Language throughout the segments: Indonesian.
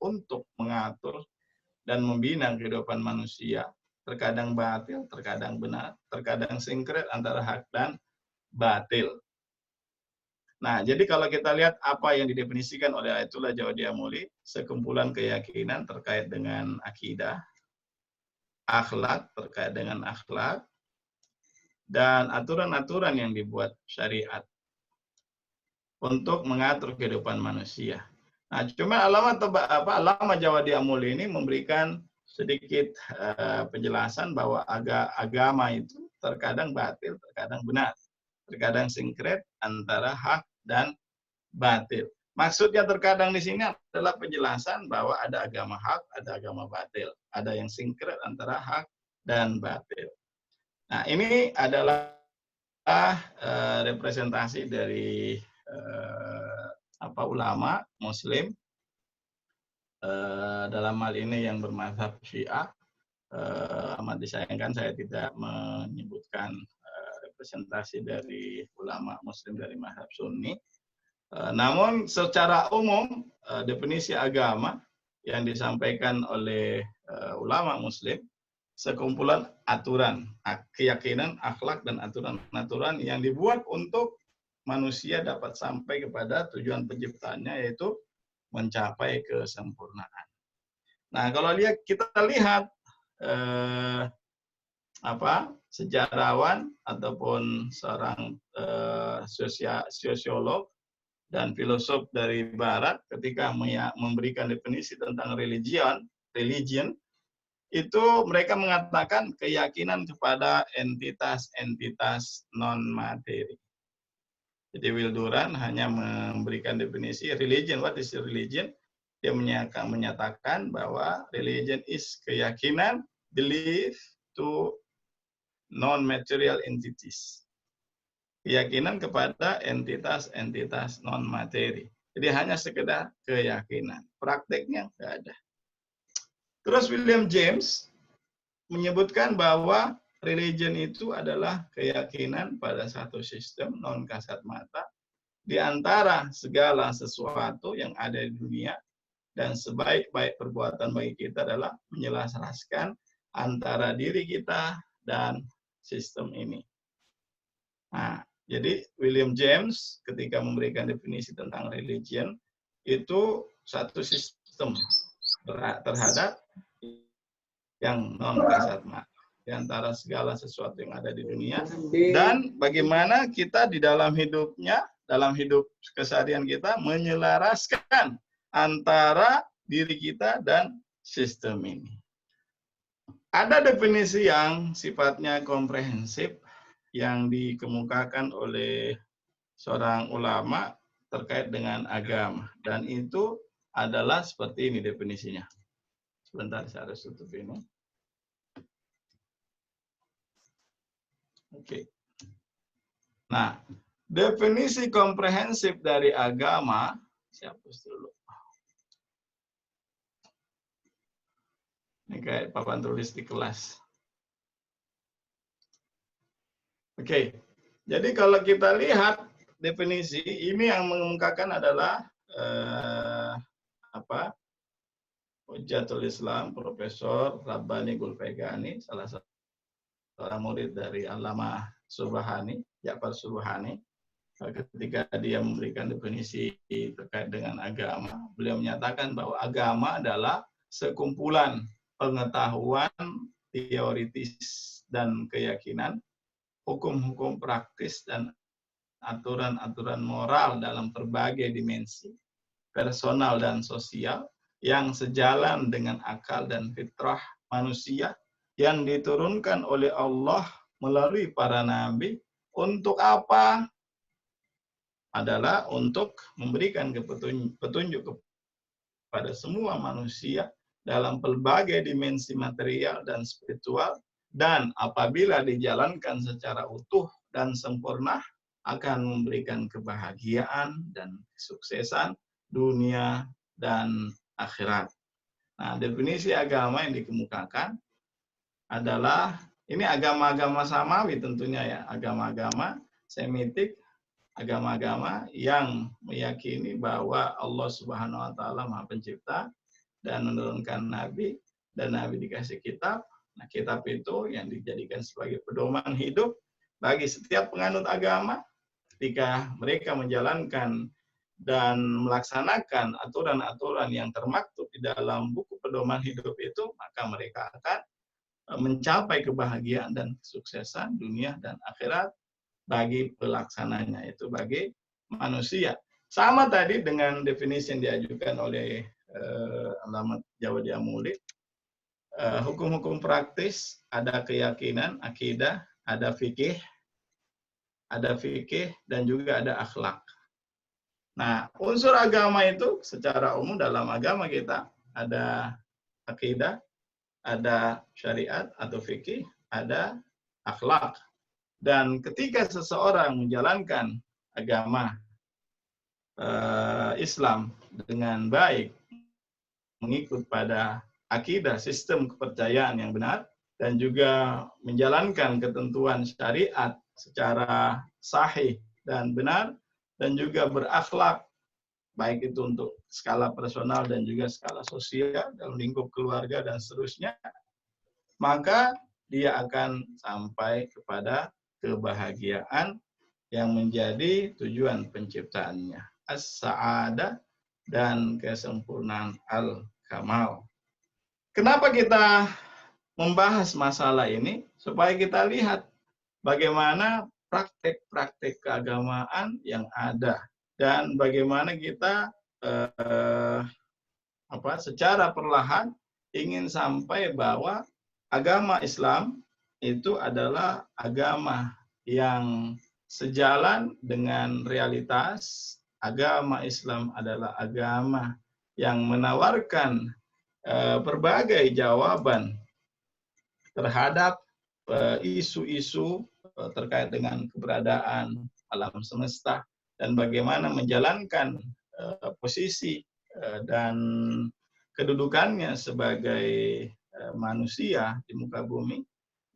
untuk mengatur dan membina kehidupan manusia. Terkadang batil, terkadang benar, terkadang sinkret antara hak dan batil. Nah, jadi kalau kita lihat apa yang didefinisikan oleh Ayatullah Jawadia Muli, sekumpulan keyakinan terkait dengan akidah, akhlak terkait dengan akhlak, dan aturan-aturan yang dibuat syariat untuk mengatur kehidupan manusia. Nah, cuma Alama Jawadia Muli ini memberikan sedikit penjelasan bahwa agama itu terkadang batil, terkadang benar, terkadang sinkret antara hak dan batil. Maksudnya terkadang di sini adalah penjelasan bahwa ada agama hak, ada agama batil, ada yang sinkret antara hak dan batil. Nah, ini adalah representasi dari ulama Muslim dalam hal ini yang bermadzhab Syiah. Amat disayangkan saya tidak menyebutkan representasi dari ulama Muslim dari mazhab Sunni. Namun secara umum definisi agama yang disampaikan oleh ulama Muslim sekumpulan aturan, keyakinan, akhlak, dan aturan-aturan yang dibuat untuk manusia dapat sampai kepada tujuan penciptaannya, yaitu mencapai kesempurnaan. Nah, kalau kita lihat sejarawan ataupun seorang sosiolog dan filosof dari Barat ketika memberikan definisi tentang religion, itu mereka mengatakan keyakinan kepada entitas-entitas non-materi. Jadi Will Durant hanya memberikan definisi religion. What is religion? Dia menyatakan bahwa religion is keyakinan, belief to non-material entities. Keyakinan kepada entitas-entitas non-materi. Jadi hanya sekedar keyakinan. Prakteknya nggak ada. Terus William James menyebutkan bahwa religion itu adalah keyakinan pada satu sistem non kasat mata di antara segala sesuatu yang ada di dunia, dan sebaik-baik perbuatan bagi kita adalah menyelaraskan antara diri kita dan sistem ini. Nah, jadi William James ketika memberikan definisi tentang religion itu satu sistem terhadap yang non kasat mata di antara segala sesuatu yang ada di dunia, dan bagaimana kita di dalam hidupnya, dalam hidup keseharian kita menyelaraskan antara diri kita dan sistem ini. Ada definisi yang sifatnya komprehensif yang dikemukakan oleh seorang ulama terkait dengan agama, dan itu adalah seperti ini definisinya. Sebentar, saya harus tutup ini. Oke. Nah, definisi komprehensif dari agama, saya hapus dulu. Ini kayak papan tulis di kelas. Oke. Jadi kalau kita lihat definisi ini yang mengemukakan adalah Hujjatul Islam Profesor Rabbani Gulfegani, salah satu seorang murid dari Allamah Subhani, Ja'far Subhani. Ketika dia memberikan definisi terkait dengan agama, beliau menyatakan bahwa agama adalah sekumpulan pengetahuan teoritis dan keyakinan, hukum-hukum praktis, dan aturan-aturan moral dalam berbagai dimensi, personal dan sosial, yang sejalan dengan akal dan fitrah manusia yang diturunkan oleh Allah melalui para nabi. Untuk apa? Adalah untuk memberikan petunjuk kepada semua manusia dalam berbagai dimensi material dan spiritual, dan apabila dijalankan secara utuh dan sempurna akan memberikan kebahagiaan dan kesuksesan dunia dan akhirat. Nah, definisi agama yang dikemukakan adalah, ini agama-agama samawi tentunya ya, agama-agama Semitik, agama-agama yang meyakini bahwa Allah Subhanahu wa taala Maha Pencipta, dan menurunkan nabi, dan nabi dikasih kitab. Nah, kitab itu yang dijadikan sebagai pedoman hidup bagi setiap penganut agama ketika mereka menjalankan dan melaksanakan aturan-aturan yang termaktub di dalam buku pedoman hidup itu, maka mereka akan mencapai kebahagiaan dan kesuksesan dunia dan akhirat bagi pelaksananya, itu bagi manusia. Sama tadi dengan definisi yang diajukan oleh Alamat Jawadi Amuli. Hukum-hukum praktis, ada keyakinan, akidah, ada fikih, dan juga ada akhlak. Nah, unsur agama itu secara umum dalam agama kita ada akidah, ada syariat atau fikih, ada akhlak. Dan ketika seseorang menjalankan agama Islam dengan baik, mengikut pada akidah, sistem kepercayaan yang benar, dan juga menjalankan ketentuan syariat secara sahih dan benar, dan juga berakhlak, baik itu untuk skala personal dan juga skala sosial, dalam lingkup keluarga dan seterusnya, maka dia akan sampai kepada kebahagiaan yang menjadi tujuan penciptaannya, as-sa'adah dan kesempurnaan al-kamal. Kenapa kita membahas masalah ini? Supaya kita lihat bagaimana praktek-praktek keagamaan yang ada dan bagaimana kita secara perlahan ingin sampai bahwa agama Islam itu adalah agama yang sejalan dengan realitas. Agama Islam adalah agama yang menawarkan berbagai jawaban terhadap isu-isu terkait dengan keberadaan alam semesta dan bagaimana menjalankan posisi dan kedudukannya sebagai manusia di muka bumi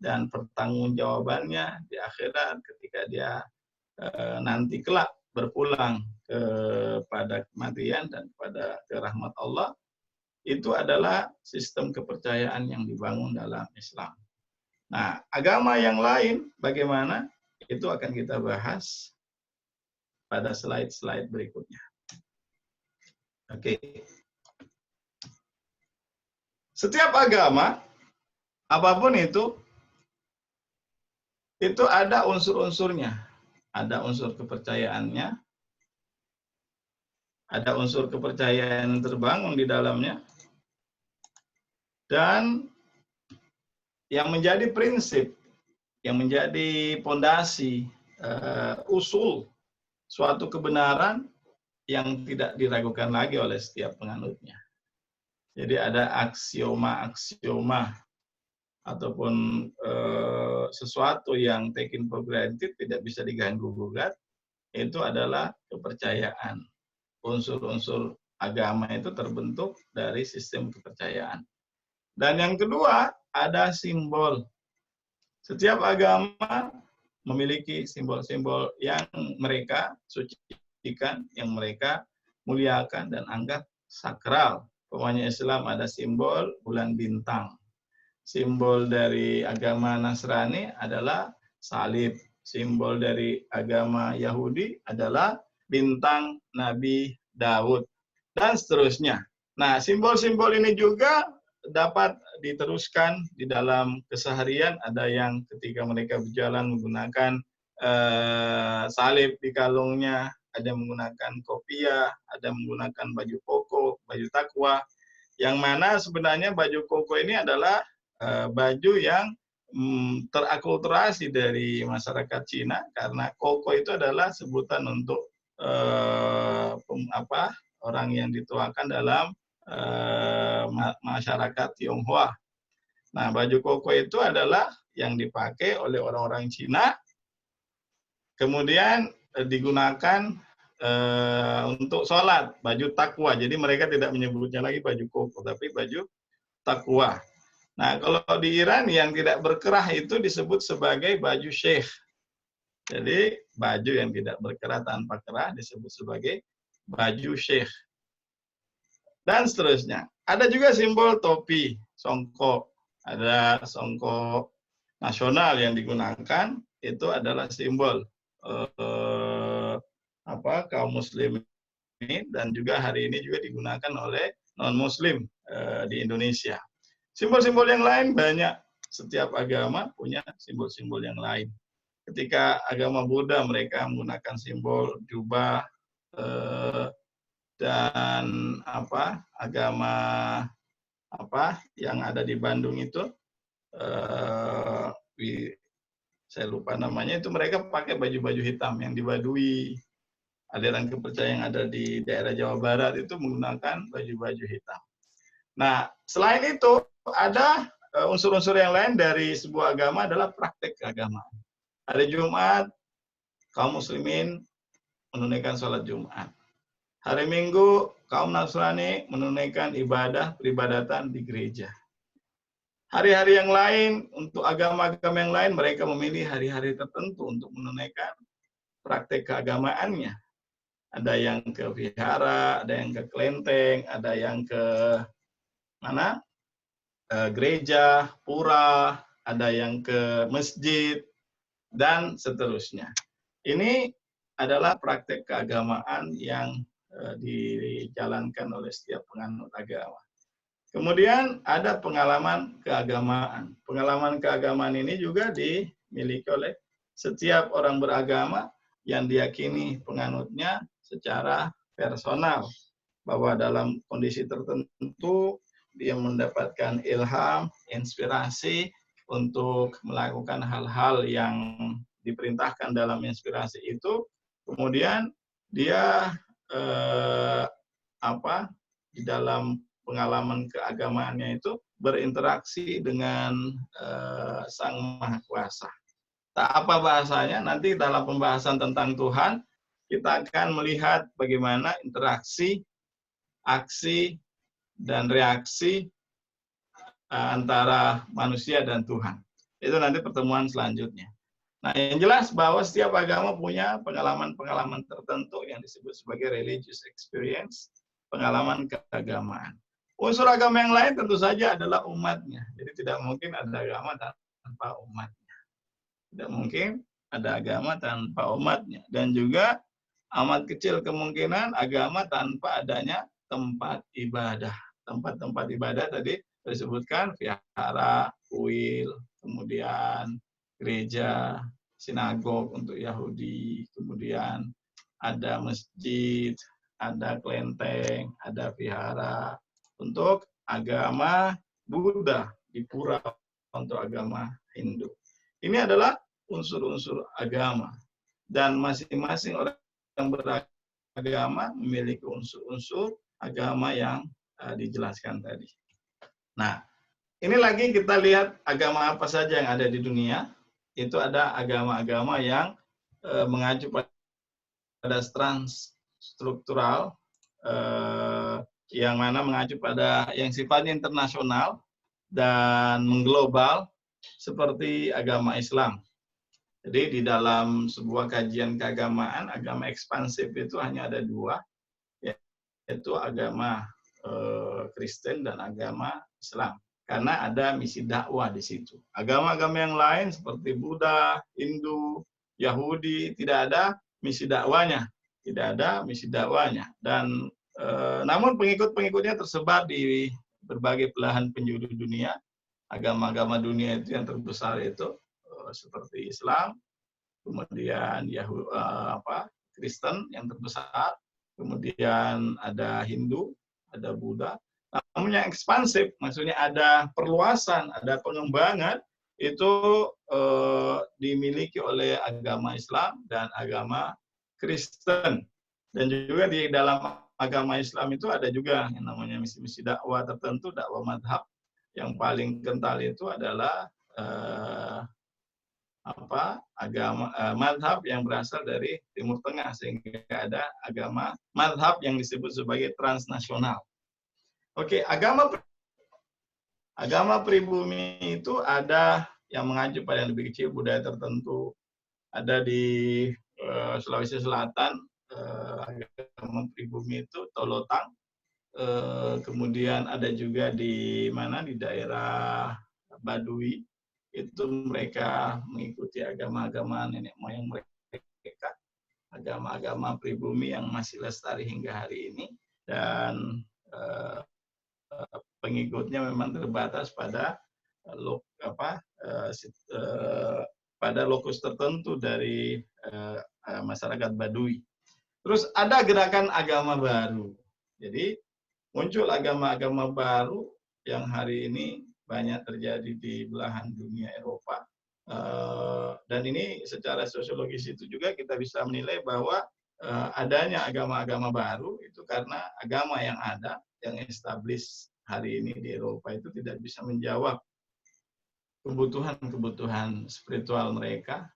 dan pertanggungjawabannya di akhirat ketika dia nanti kelak berpulang kepada kematian dan ke rahmat Allah. Itu adalah sistem kepercayaan yang dibangun dalam Islam. Nah, agama yang lain bagaimana? Itu akan kita bahas pada slide-slide berikutnya. Oke. Setiap agama, apapun itu ada unsur-unsurnya. Ada unsur kepercayaannya, ada unsur kepercayaan yang terbangun di dalamnya, dan yang menjadi prinsip, yang menjadi pondasi, usul suatu kebenaran yang tidak diragukan lagi oleh setiap penganutnya. Jadi ada aksioma-aksioma ataupun sesuatu yang taken for granted, tidak bisa diganggu-gugat, itu adalah kepercayaan. Unsur-unsur agama itu terbentuk dari sistem kepercayaan. Dan yang kedua, ada simbol. Setiap agama memiliki simbol-simbol yang mereka sucikan, yang mereka muliakan dan anggap sakral. Pokoknya Islam ada simbol bulan bintang. Simbol dari agama Nasrani adalah salib. Simbol dari agama Yahudi adalah bintang Nabi Daud. Dan seterusnya. Nah, simbol-simbol ini juga dapat diteruskan di dalam keseharian. Ada yang ketika mereka berjalan menggunakan salib di kalungnya, ada yang menggunakan kopiah, ada yang menggunakan baju koko, baju takwa, yang mana sebenarnya baju koko ini adalah baju yang terakulturasi dari masyarakat Cina, karena koko itu adalah sebutan untuk orang yang dituakan dalam masyarakat Tionghoa. Nah, baju koko itu adalah yang dipakai oleh orang-orang Cina, kemudian digunakan untuk sholat, baju takwa. Jadi mereka tidak menyebutnya lagi baju koko, tapi baju takwa. Nah, kalau di Iran yang tidak berkerah itu disebut sebagai baju syekh. Jadi baju yang tidak berkerah tanpa kerah disebut sebagai baju syekh. Dan seterusnya. Ada juga simbol topi, songkok. Ada songkok nasional yang digunakan, itu adalah simbol kaum muslim ini, dan juga hari ini juga digunakan oleh non-muslim di Indonesia. Simbol-simbol yang lain banyak. Setiap agama punya simbol-simbol yang lain. Ketika agama Buddha mereka menggunakan simbol jubah, dan agama yang ada di Bandung itu, saya lupa namanya, itu mereka pakai baju-baju hitam yang di Baduy. Aliran kepercayaan yang ada di daerah Jawa Barat itu menggunakan baju-baju hitam. Nah, selain itu ada unsur-unsur yang lain dari sebuah agama adalah praktek keagamaan. Hari Jumat, kaum muslimin menunaikan sholat Jumat. Hari Minggu, kaum Nasrani menunaikan ibadah peribadatan di gereja. Hari-hari yang lain, untuk agama-agama yang lain, mereka memilih hari-hari tertentu untuk menunaikan praktek keagamaannya. Ada yang ke vihara, ada yang ke kelenteng, ada yang ke gereja, pura, ada yang ke masjid, dan seterusnya. Ini adalah praktek keagamaan yang dijalankan oleh setiap penganut agama. Kemudian ada pengalaman keagamaan. Pengalaman keagamaan ini juga dimiliki oleh setiap orang beragama yang diyakini penganutnya secara personal, bahwa dalam kondisi tertentu dia mendapatkan ilham, inspirasi untuk melakukan hal-hal yang diperintahkan dalam inspirasi itu, kemudian dia di dalam pengalaman keagamaannya itu berinteraksi dengan Sang Maha Kuasa. Tak apa bahasanya, nanti dalam pembahasan tentang Tuhan, kita akan melihat bagaimana interaksi, aksi, dan reaksi antara manusia dan Tuhan. Itu nanti pertemuan selanjutnya. Nah, yang jelas bahwa setiap agama punya pengalaman-pengalaman tertentu yang disebut sebagai religious experience, pengalaman keagamaan. Unsur agama yang lain tentu saja adalah umatnya. Jadi tidak mungkin ada agama tanpa umatnya. Tidak mungkin ada agama tanpa umatnya. Dan juga amat kecil kemungkinan agama tanpa adanya tempat ibadah. Tempat-tempat ibadah tadi disebutkan vihara, kuil, kemudian gereja, sinagog untuk Yahudi, kemudian ada masjid, ada kelenteng, ada vihara untuk agama Buddha, di pura untuk agama Hindu. Ini adalah unsur-unsur agama, dan masing-masing orang yang beragama memiliki unsur-unsur agama yang dijelaskan tadi. Nah, ini lagi kita lihat agama apa saja yang ada di dunia. Itu ada agama-agama yang mengacu pada transstruktural, yang mana mengacu pada yang sifatnya internasional dan mengglobal, seperti agama Islam. Jadi di dalam sebuah kajian keagamaan, agama ekspansif itu hanya ada dua, yaitu agama Kristen dan agama Islam. Karena ada misi dakwah di situ. Agama-agama yang lain seperti Buddha, Hindu, Yahudi, tidak ada misi dakwanya. Tidak ada misi dakwanya. Dan namun pengikut-pengikutnya tersebar di berbagai belahan penjuru dunia. Agama-agama dunia itu yang terbesar itu seperti Islam, kemudian Kristen yang terbesar, kemudian ada Hindu, ada Buddha. Namun yang ekspansif, maksudnya ada perluasan, ada pengembangan, itu dimiliki oleh agama Islam dan agama Kristen. Dan juga di dalam agama Islam itu ada juga yang namanya misi-misi dakwah tertentu, dakwah madhab. Yang paling kental itu adalah agama madhab yang berasal dari Timur Tengah, sehingga ada agama madhab yang disebut sebagai transnasional. Oke, agama pribumi itu ada yang mengacu pada yang lebih kecil, budaya tertentu. Ada di Sulawesi Selatan, agama pribumi itu Tolotang. kemudian ada juga di mana di daerah Baduy, itu mereka mengikuti agama-agama nenek moyang mereka, agama-agama pribumi yang masih lestari hingga hari ini, dan pengikutnya memang terbatas pada pada lokus tertentu dari masyarakat Baduy. Terus ada gerakan agama baru. Jadi muncul agama-agama baru yang hari ini banyak terjadi di belahan dunia Eropa. Dan ini secara sosiologis itu juga kita bisa menilai bahwa adanya agama-agama baru itu karena agama yang ada, yang established hari ini di Eropa itu tidak bisa menjawab kebutuhan-kebutuhan spiritual mereka,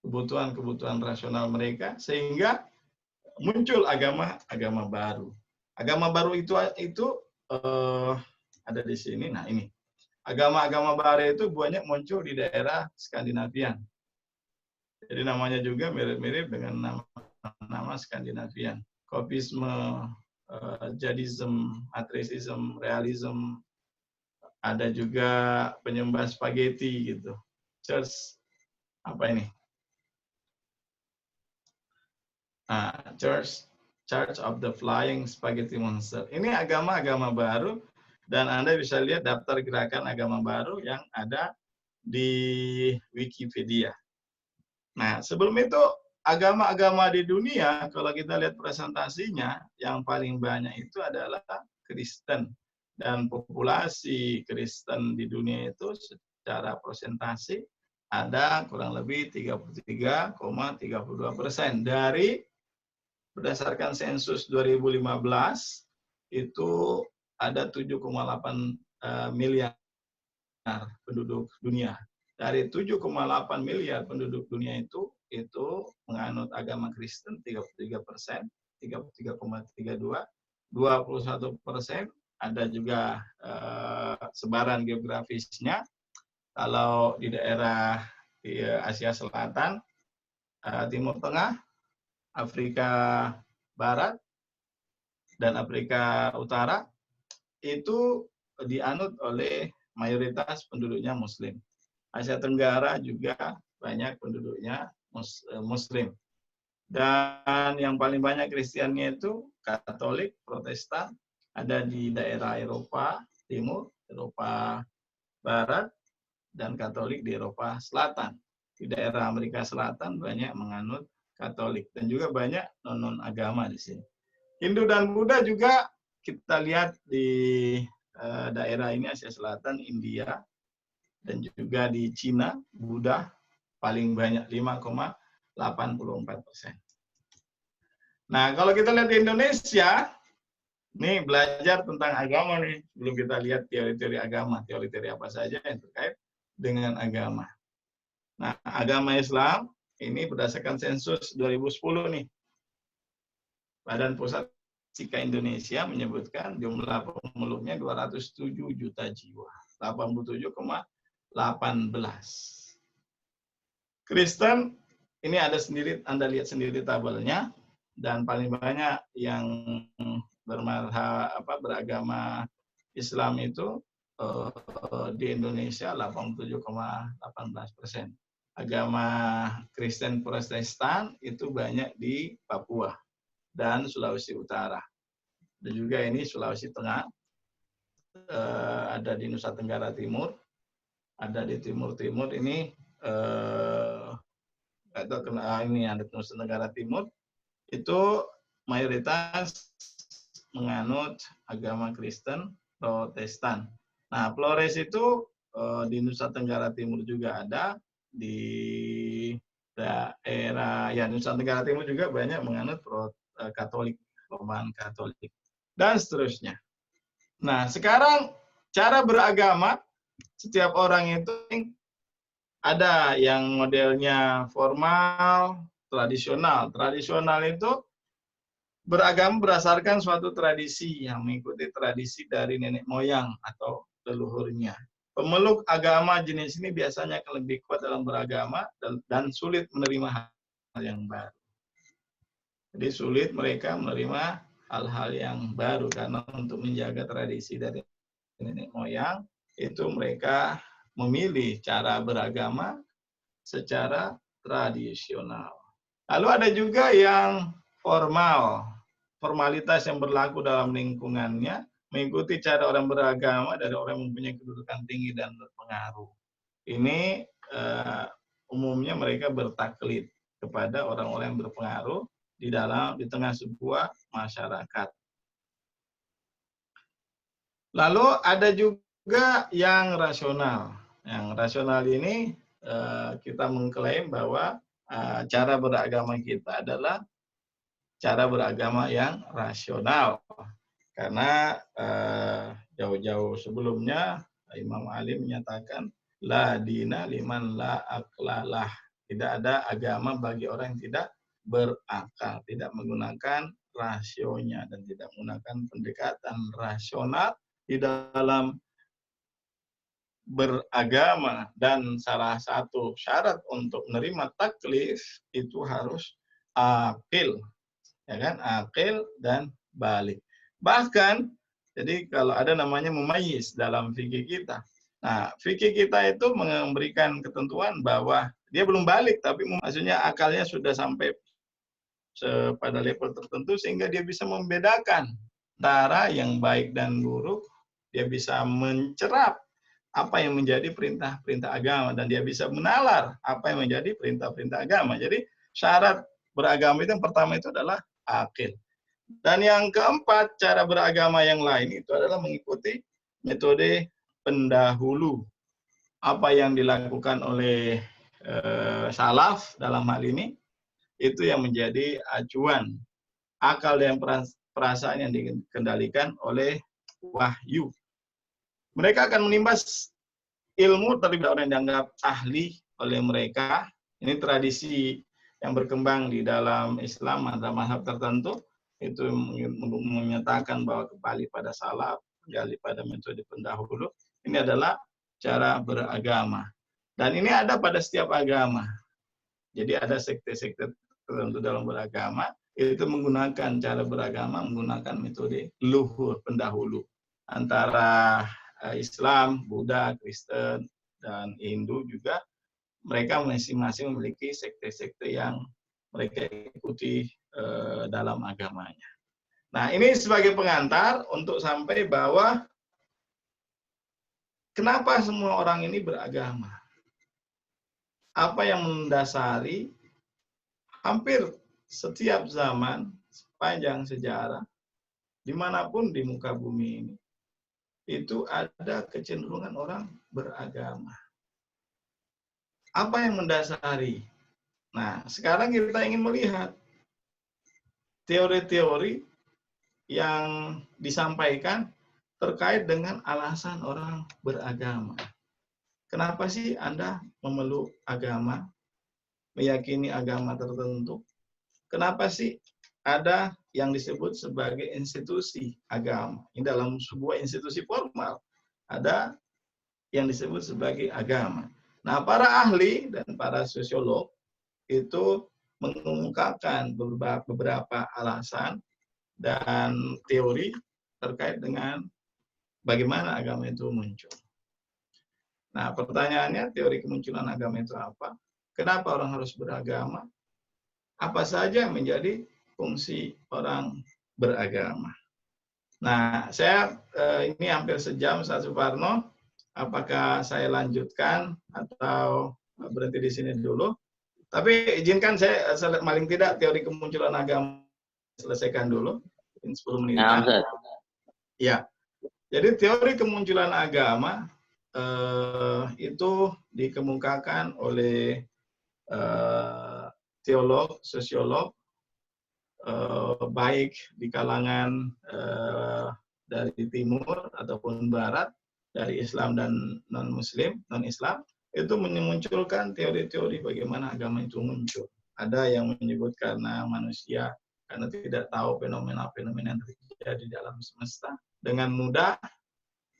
kebutuhan-kebutuhan rasional mereka, sehingga muncul agama-agama baru. Agama baru itu ada di sini. Nah ini, agama-agama baru itu banyak muncul di daerah Skandinavian. Jadi namanya juga mirip-mirip dengan nama Skandinavian. Kopisme, Jadism, Atreism, Realism, ada juga penyembah spaghetti gitu. Church Church of the Flying Spaghetti Monster. Ini agama-agama baru, dan Anda bisa lihat daftar gerakan agama baru yang ada di Wikipedia. Nah, sebelum itu agama-agama di dunia, kalau kita lihat presentasinya, yang paling banyak itu adalah Kristen. Dan populasi Kristen di dunia itu secara persentase ada kurang lebih 33,32% dari berdasarkan sensus 2015 itu ada 7,8 miliar penduduk dunia. Dari 7,8 miliar penduduk dunia itu menganut agama Kristen 33%, 33,32, 21% ada juga sebaran geografisnya. Kalau di daerah di Asia Selatan, Timur Tengah, Afrika Barat, dan Afrika Utara itu dianut oleh mayoritas penduduknya Muslim. Asia Tenggara juga banyak penduduknya Muslim. Dan yang paling banyak Kristiannya itu Katolik, Protestan, ada di daerah Eropa Timur, Eropa Barat, dan Katolik di Eropa Selatan. Di daerah Amerika Selatan banyak menganut Katolik, dan juga banyak non agama di sini. Hindu dan Buddha juga kita lihat di daerah ini, Asia Selatan, India, dan juga di Cina, Buddha paling banyak 5,84%. Nah, kalau kita lihat di Indonesia, nih belajar tentang agama nih, sebelum kita lihat teori-teori agama, teori-teori apa saja yang terkait dengan agama. Nah, agama Islam ini berdasarkan sensus 2010 nih. Badan Pusat Statistika Indonesia menyebutkan jumlah pemeluknya 207 juta jiwa, 87,18. Kristen ini ada sendiri, Anda lihat sendiri tabelnya, dan paling banyak yang beragama Islam itu di Indonesia 87,18%. Agama Kristen Protestan itu banyak di Papua dan Sulawesi Utara. Dan juga ini Sulawesi Tengah, ada di Nusa Tenggara Timur, ada di Timur-Timur ini, ini ada di Nusa Tenggara Timur, itu mayoritas menganut agama Kristen Protestan. Nah, Flores itu di Nusa Tenggara Timur juga ada, di daerah Nusa Tenggara Timur juga banyak menganut Katolik, Roman Katolik, dan seterusnya. Nah, sekarang cara beragama setiap orang itu ada yang modelnya formal, tradisional. Tradisional itu beragama berdasarkan suatu tradisi yang mengikuti tradisi dari nenek moyang atau leluhurnya. Pemeluk agama jenis ini biasanya akan lebih kuat dalam beragama dan sulit menerima hal yang baru. Jadi sulit mereka menerima hal-hal yang baru, karena untuk menjaga tradisi dari nenek moyang itu mereka memilih cara beragama secara tradisional. Lalu ada juga yang formal, formalitas yang berlaku dalam lingkungannya, mengikuti cara orang beragama dari orang yang mempunyai kedudukan tinggi dan berpengaruh. Ini umumnya mereka bertaklid kepada orang-orang yang berpengaruh di tengah sebuah masyarakat. Lalu ada juga yang rasional. Yang rasional ini kita mengklaim bahwa cara beragama kita adalah cara beragama yang rasional. Karena jauh-jauh sebelumnya Imam Ali menyatakan la dina liman la aklalah. Tidak ada agama bagi orang yang tidak berakal, tidak menggunakan rasionya dan tidak menggunakan pendekatan rasional di dalam beragama. Dan salah satu syarat untuk menerima taklif itu harus akil, ya kan? Akil dan balik. Bahkan jadi kalau ada namanya mumayyiz dalam fikih kita. Nah, fikih kita itu memberikan ketentuan bahwa dia belum balik, tapi maksudnya akalnya sudah sampai pada level tertentu sehingga dia bisa membedakan antara yang baik dan buruk. Dia bisa mencerap apa yang menjadi perintah-perintah agama dan dia bisa menalar apa yang menjadi perintah-perintah agama. Jadi syarat beragama itu yang pertama itu adalah akil. Dan yang keempat, cara beragama yang lain itu adalah mengikuti metode pendahulu. Apa yang dilakukan oleh salaf dalam hal ini, itu yang menjadi acuan. Akal dan perasaan yang dikendalikan oleh wahyu. Mereka akan menimbas ilmu terlebih dahulu yang dianggap ahli oleh mereka. Ini tradisi yang berkembang di dalam Islam, ada mazhab tertentu, itu menyatakan bahwa kembali pada salaf, kembali pada metode pendahulu. Ini adalah cara beragama. Dan ini ada pada setiap agama. Jadi ada sekte-sekte tertentu dalam beragama, itu menggunakan cara beragama, menggunakan metode luhur, pendahulu. Antara Islam, Buddha, Kristen, dan Hindu juga, mereka masing-masing memiliki sekte-sekte yang mereka ikuti dalam agamanya. Nah, ini sebagai pengantar untuk sampai bahwa kenapa semua orang ini beragama. Apa yang mendasari hampir setiap zaman, sepanjang sejarah, dimanapun di muka bumi ini, itu ada kecenderungan orang beragama. Apa yang mendasari? Nah, sekarang kita ingin melihat teori-teori yang disampaikan terkait dengan alasan orang beragama. Kenapa sih Anda memeluk agama, meyakini agama tertentu? Kenapa sih ada yang disebut sebagai institusi agama? Ini dalam sebuah institusi formal, ada yang disebut sebagai agama. Nah, para ahli dan para sosiolog itu mengungkapkan beberapa alasan dan teori terkait dengan bagaimana agama itu muncul. Nah, pertanyaannya, teori kemunculan agama itu apa? Kenapa orang harus beragama? Apa saja menjadi fungsi orang beragama? Nah, saya ini hampir sejam, Ustaz Suparno. Apakah saya lanjutkan atau berhenti di sini dulu? Tapi izinkan saya paling tidak teori kemunculan agama selesaikan dulu. 10 menit. Ya, jadi teori kemunculan agama itu dikemukakan oleh teolog, sosiolog, baik di kalangan dari timur ataupun barat, dari Islam dan non-Muslim, non-Islam, itu memunculkan teori-teori bagaimana agama itu muncul. Ada yang menyebut karena manusia, karena tidak tahu fenomena-fenomena yang terjadi di alam semesta, dengan mudah,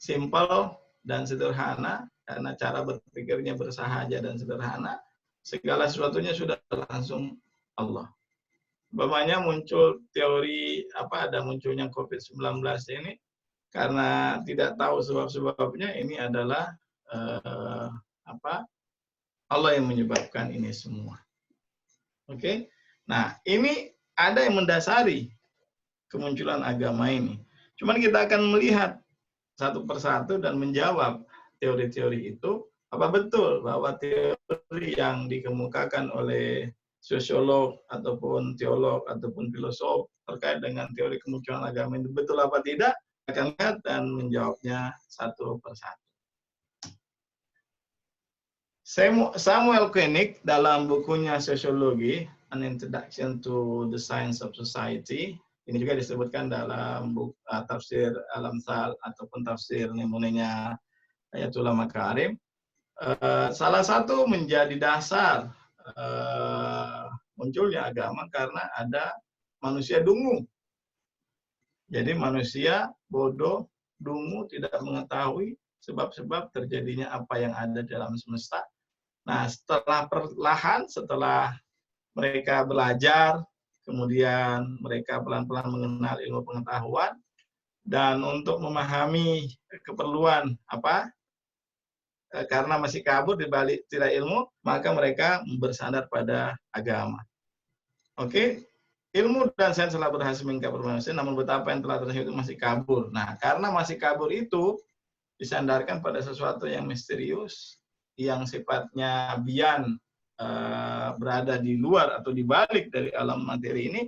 simpel, dan sederhana, karena cara berpikirnya bersahaja dan sederhana, segala sesuatunya sudah langsung Allah. Umpamanya muncul teori ada munculnya COVID-19 ini karena tidak tahu sebab-sebabnya, ini adalah eh, Allah yang menyebabkan ini semua. Oke. Nah, ini ada yang mendasari kemunculan agama ini. Cuman kita akan melihat satu persatu dan menjawab teori-teori itu, apa betul bahwa teori yang dikemukakan oleh sosiolog ataupun teolog ataupun filosof terkait dengan teori kemunculan agama itu betul apa tidak, akan lihat dan menjawabnya satu persatu. Samuel Koenig dalam bukunya Sosiologi, An Introduction to the Science of Society, ini juga disebutkan dalam buku tafsir Al-Amsal ataupun tafsir Nemunenya Ayatullah Makarim. Salah satu menjadi dasar munculnya agama karena ada manusia dungu. Jadi manusia bodoh, dungu, tidak mengetahui sebab-sebab terjadinya apa yang ada dalam semesta. Nah, setelah perlahan, setelah mereka belajar, kemudian mereka pelan-pelan mengenal ilmu pengetahuan, dan untuk memahami keperluan karena masih kabur di balik tirai ilmu, maka mereka bersandar pada agama. Oke, ilmu dan sains telah berhasil mengungkap manusia, namun betapa yang telah terjadi itu masih kabur. Nah, karena masih kabur itu disandarkan pada sesuatu yang misterius, yang sifatnya bian, berada di luar atau di balik dari alam materi ini,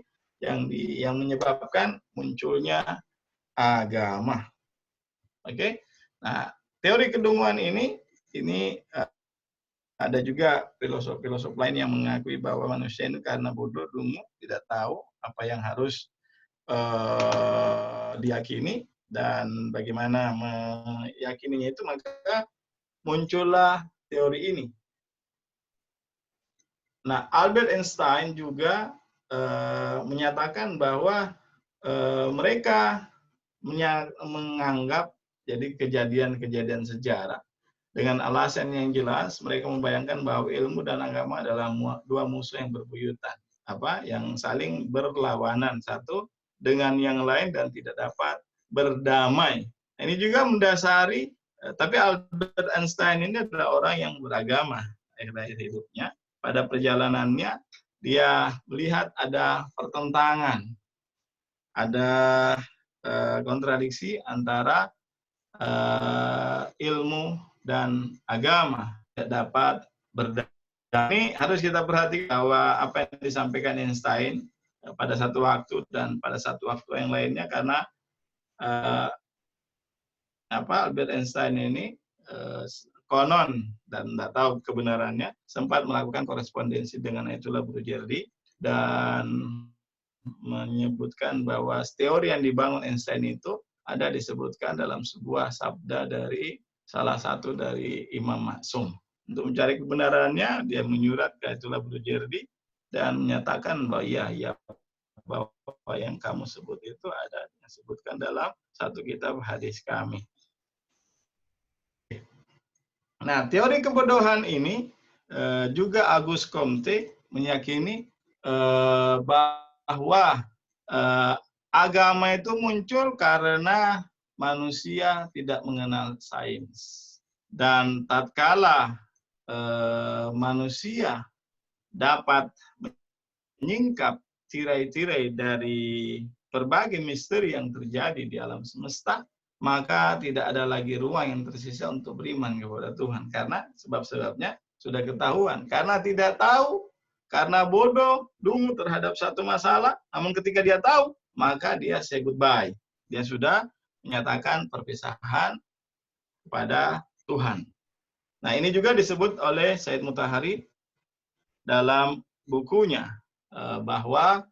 yang menyebabkan munculnya agama. Oke. Nah, teori kedunguan ini ada juga filosof-filosof lain yang mengakui bahwa manusia ini karena bodoh, dungu, tidak tahu apa yang harus diyakini dan bagaimana meyakininya itu, maka muncullah teori ini. Nah, Albert Einstein juga menyatakan bahwa mereka menganggap jadi kejadian-kejadian sejarah dengan alasan yang jelas. Mereka membayangkan bahwa ilmu dan agama adalah dua musuh yang berbuyutan, yang saling berlawanan satu dengan yang lain dan tidak dapat berdamai. Ini juga mendasari, tapi Albert Einstein ini adalah orang yang beragama akhir-akhir hidupnya. Pada perjalanannya dia melihat ada pertentangan, ada kontradiksi antara ilmu dan agama, tidak dapat berdamai. Ini harus kita perhatikan bahwa apa yang disampaikan Einstein pada satu waktu dan pada satu waktu yang lainnya, karena Albert Einstein ini konon dan tidak tahu kebenarannya sempat melakukan korespondensi dengan Ayatollah Burjerdi dan menyebutkan bahwa teori yang dibangun Einstein itu ada disebutkan dalam sebuah sabda dari salah satu dari Imam Maksum. Untuk mencari kebenarannya, dia menyurat ke Ayatollah Burjerdi dan menyatakan bahwa bahwa yang kamu sebut itu ada disebutkan dalam satu kitab hadis kami. Nah, teori kebodohan ini juga Auguste Comte meyakini bahwa agama itu muncul karena manusia tidak mengenal sains. Dan tatkala manusia dapat menyingkap tirai-tirai dari berbagai misteri yang terjadi di alam semesta, maka tidak ada lagi ruang yang tersisa untuk beriman kepada Tuhan. Karena sebab-sebabnya sudah ketahuan. Karena tidak tahu, karena bodoh, dungu terhadap satu masalah, namun ketika dia tahu, maka dia say goodbye. Dia sudah menyatakan perpisahan kepada Tuhan. Nah, ini juga disebut oleh Said Mutahari dalam bukunya, bahwa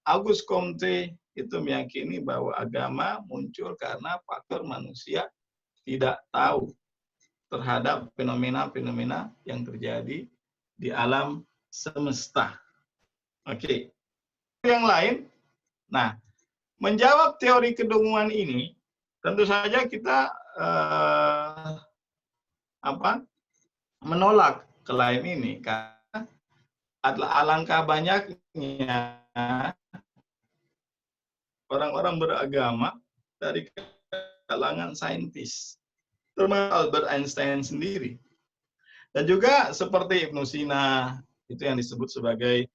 Auguste Comte itu meyakini bahwa agama muncul karena faktor manusia tidak tahu terhadap fenomena-fenomena yang terjadi di alam semesta. Oke. Yang lain, nah, menjawab teori kedunguan ini, tentu saja kita menolak klaim ini, karena adalah alangkah banyaknya orang-orang beragama dari kalangan saintis, termasuk Albert Einstein sendiri. Dan juga seperti Ibnu Sina, itu yang disebut sebagai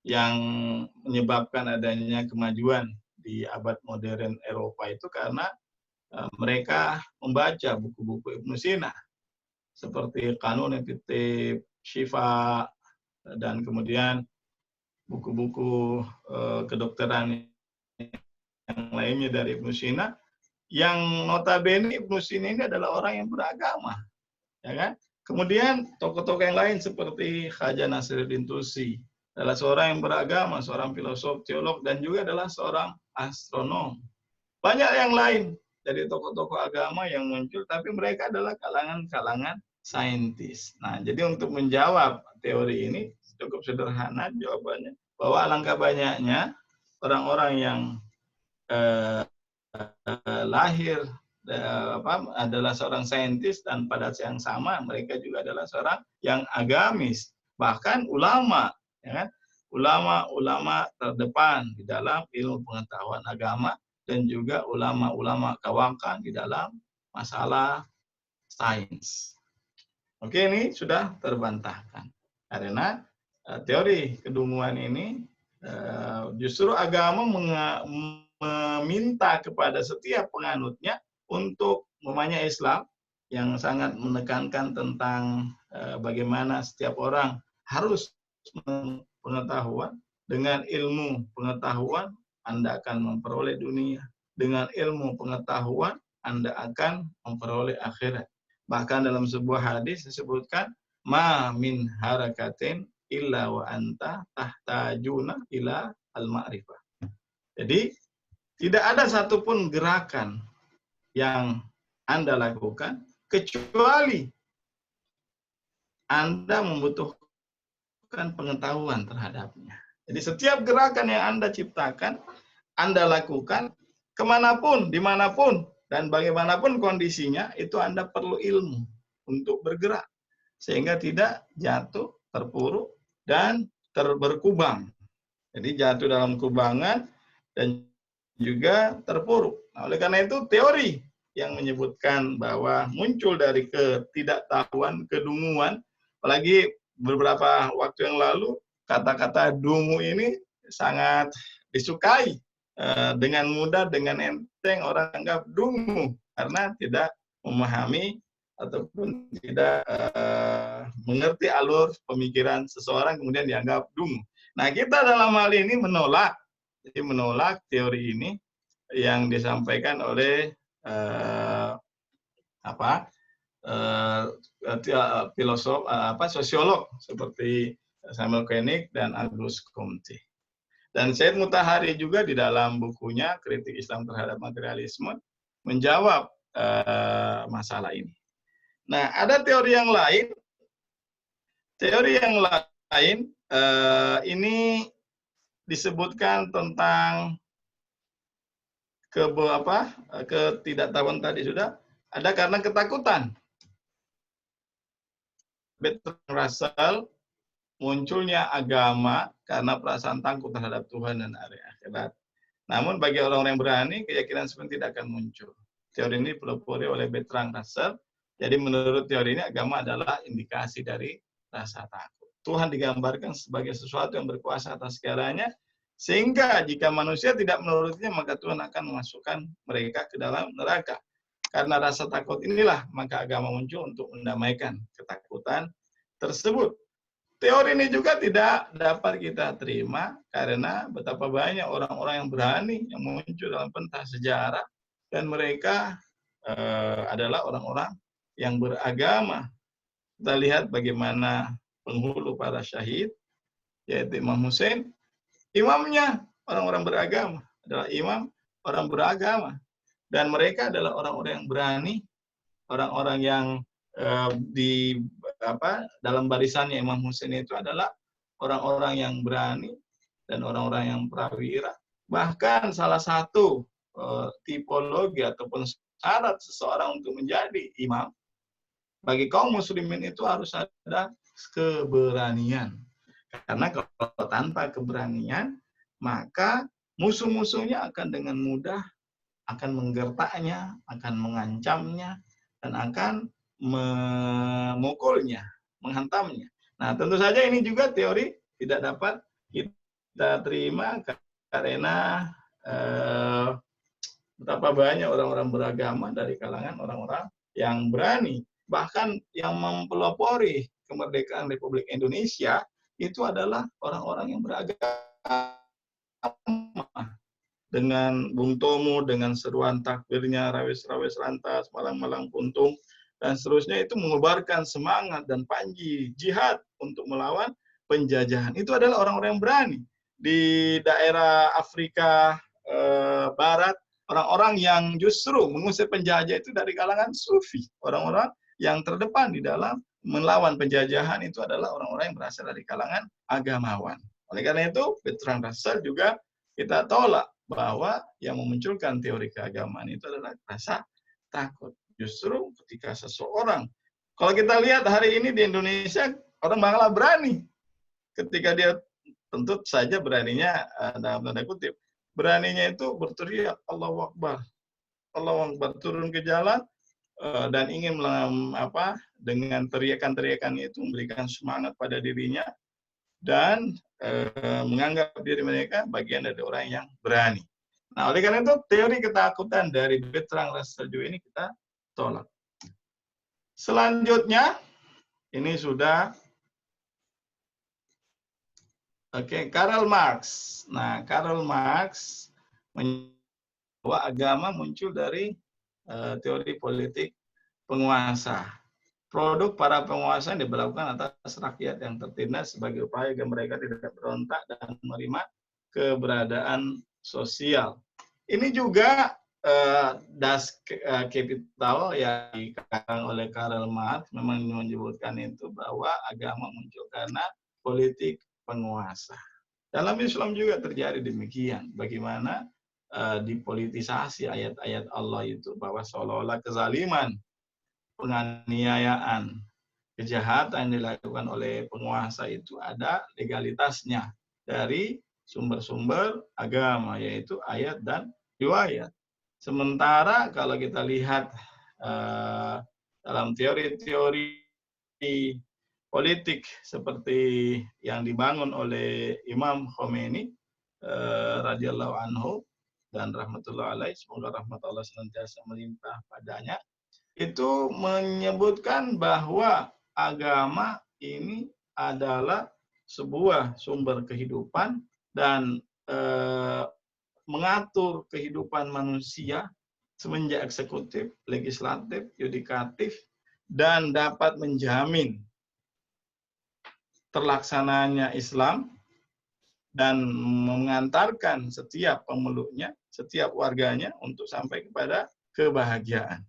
yang menyebabkan adanya kemajuan di abad modern Eropa itu karena mereka membaca buku-buku Ibnu Sina seperti Qanun Fitib, Syifa, dan kemudian buku-buku kedokteran yang lainnya dari Ibnu Sina, yang notabene Ibnu Sina ini adalah orang yang beragama, ya kan? Kemudian tokoh-tokoh yang lain seperti Khaja Nasiruddin Tusi adalah seorang yang beragama, seorang filosof, teolog, dan juga adalah seorang astronom. Banyak yang lain dari tokoh-tokoh agama yang muncul, tapi mereka adalah kalangan-kalangan saintis. Nah, jadi untuk menjawab teori ini cukup sederhana jawabannya, bahwa alangkah banyaknya orang-orang yang lahir adalah seorang saintis, dan pada saat yang sama mereka juga adalah seorang yang agamis, bahkan ulama, ya kan? Ulama-ulama terdepan di dalam ilmu pengetahuan agama, dan juga ulama-ulama kawakan di dalam masalah sains. Oke, ini sudah terbantahkan karena teori kedunguan ini justru agama meminta kepada setiap penganutnya untuk memahami Islam, yang sangat menekankan tentang bagaimana setiap orang harus pengetahuan. Dengan ilmu pengetahuan Anda akan memperoleh dunia, dengan ilmu pengetahuan Anda akan memperoleh akhirat. Bahkan dalam sebuah hadis disebutkan, ma min harakatin illa wa anta tahtajuna ila al-ma'rifah. Jadi tidak ada satupun gerakan yang Anda lakukan kecuali Anda membutuhkan pengetahuan terhadapnya. Jadi setiap gerakan yang Anda ciptakan, Anda lakukan, kemanapun, dimanapun, dan bagaimanapun kondisinya, itu Anda perlu ilmu untuk bergerak. Sehingga tidak jatuh, terpuruk, dan berkubang. Jadi jatuh dalam kubangan dan juga terpuruk. Nah, oleh karena itu teori yang menyebutkan bahwa muncul dari ketidaktahuan, kedunguan, apalagi beberapa waktu yang lalu, kata-kata dungu ini sangat disukai. Dengan mudah, dengan enteng orang anggap dungu karena tidak memahami ataupun tidak mengerti alur pemikiran seseorang, kemudian dianggap dungu. Nah, kita dalam hal ini menolak teori ini yang disampaikan oleh filosof, sosiolog seperti Samuel Koenig dan Auguste Comte. Dan Said Mutahari juga di dalam bukunya Kritik Islam Terhadap Materialisme menjawab masalah ini. Nah, ada teori yang lain. Teori yang lain ini disebutkan tentang ketidaktahuan tadi sudah ada karena ketakutan. Bertrand Russell, munculnya agama karena perasaan takut terhadap Tuhan dan hari akhirat. Namun bagi orang-orang yang berani, keyakinan seperti tidak akan muncul. Teori ini dipelopori oleh Bertrand Russell. Jadi menurut teori ini, agama adalah indikasi dari rasa takut. Tuhan digambarkan sebagai sesuatu yang berkuasa atas segalanya, sehingga jika manusia tidak menurutinya, maka Tuhan akan memasukkan mereka ke dalam neraka. Karena rasa takut inilah, maka agama muncul untuk mendamaikan ketakutan tersebut. Teori ini juga tidak dapat kita terima karena betapa banyak orang-orang yang berani yang muncul dalam pentas sejarah, dan mereka adalah orang-orang yang beragama. Kita lihat bagaimana penghulu para syahid, yaitu Imam Hussein, imamnya orang-orang beragama, adalah imam orang beragama. Dan mereka adalah orang-orang yang berani, orang-orang yang dalam barisannya Imam Hussein itu adalah orang-orang yang berani dan orang-orang yang prawira. Bahkan salah satu tipologi ataupun syarat seseorang untuk menjadi imam bagi kaum muslimin itu harus ada keberanian. Karena kalau tanpa keberanian, maka musuh-musuhnya akan dengan mudah akan menggertaknya, akan mengancamnya, dan akan memukulnya, menghantamnya. Nah, tentu saja ini juga teori tidak dapat kita terima karena betapa banyak orang-orang beragama dari kalangan orang-orang yang berani, bahkan yang mempelopori kemerdekaan Republik Indonesia itu adalah orang-orang yang beragama. Dengan Bung Tomo, dengan seruan takbirnya, rawis-rawis lantas, malang-malang puntung, dan seterusnya itu mengobarkan semangat dan panji jihad untuk melawan penjajahan. Itu adalah orang-orang yang berani. Di daerah Afrika Barat, orang-orang yang justru mengusir penjajah itu dari kalangan sufi. Orang-orang yang terdepan di dalam melawan penjajahan itu adalah orang-orang yang berasal dari kalangan agamawan. Oleh karena itu, Bertrand Russell juga kita tolak bahwa yang memunculkan teori keagamaan itu adalah rasa takut. Justru ketika seseorang, kalau kita lihat hari ini di Indonesia, orang malah berani. Ketika dia tentu saja beraninya dalam tanda kutip, beraninya itu berteriak Allahu Akbar. Allahu Akbar, turun ke jalan dan ingin dengan teriakan-teriakan itu memberikan semangat pada dirinya dan menganggap diri mereka bagian dari orang yang berani. Nah, oleh karena itu teori ketakutan dari Bertrand Russell ini kita tolak. Selanjutnya, ini sudah Karl Marx. Nah, Karl Marx bahwa agama muncul dari teori politik penguasa. Produk para penguasa yang diberlakukan atas rakyat yang tertindas sebagai upaya agar mereka tidak berontak dan menerima keberadaan sosial. Ini juga Das Kapital yang dikatakan oleh Karl Marx memang menyebutkan itu bahwa agama muncul karena politik penguasa. Dalam Islam juga terjadi demikian. Bagaimana dipolitisasi ayat-ayat Allah itu bahwa seolah-olah kezaliman, penganiayaan, kejahatan yang dilakukan oleh penguasa itu ada legalitasnya dari sumber-sumber agama, yaitu ayat dan riwayat. Sementara kalau kita lihat dalam teori-teori politik seperti yang dibangun oleh Imam Khomeini radhiyallahu anhu dan rahmatullah alaih, semoga rahmat Allah senantiasa melimpah padanya, itu menyebutkan bahwa agama ini adalah sebuah sumber kehidupan dan mengatur kehidupan manusia semenjak eksekutif, legislatif, yudikatif, dan dapat menjamin terlaksananya Islam dan mengantarkan setiap pemeluknya, setiap warganya untuk sampai kepada kebahagiaan.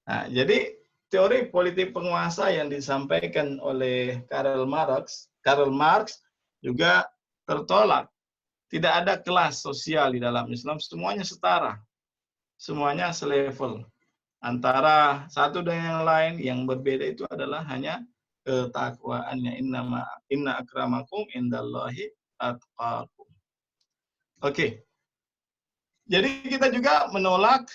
Nah, jadi teori politik penguasa yang disampaikan oleh Karl Marx juga tertolak. Tidak ada kelas sosial di dalam Islam, semuanya setara. Semuanya selevel. Antara satu dan yang lain, yang berbeda itu adalah hanya ketakwaannya. Inna akramakum indallahi atqakum. Oke. Jadi kita juga menolak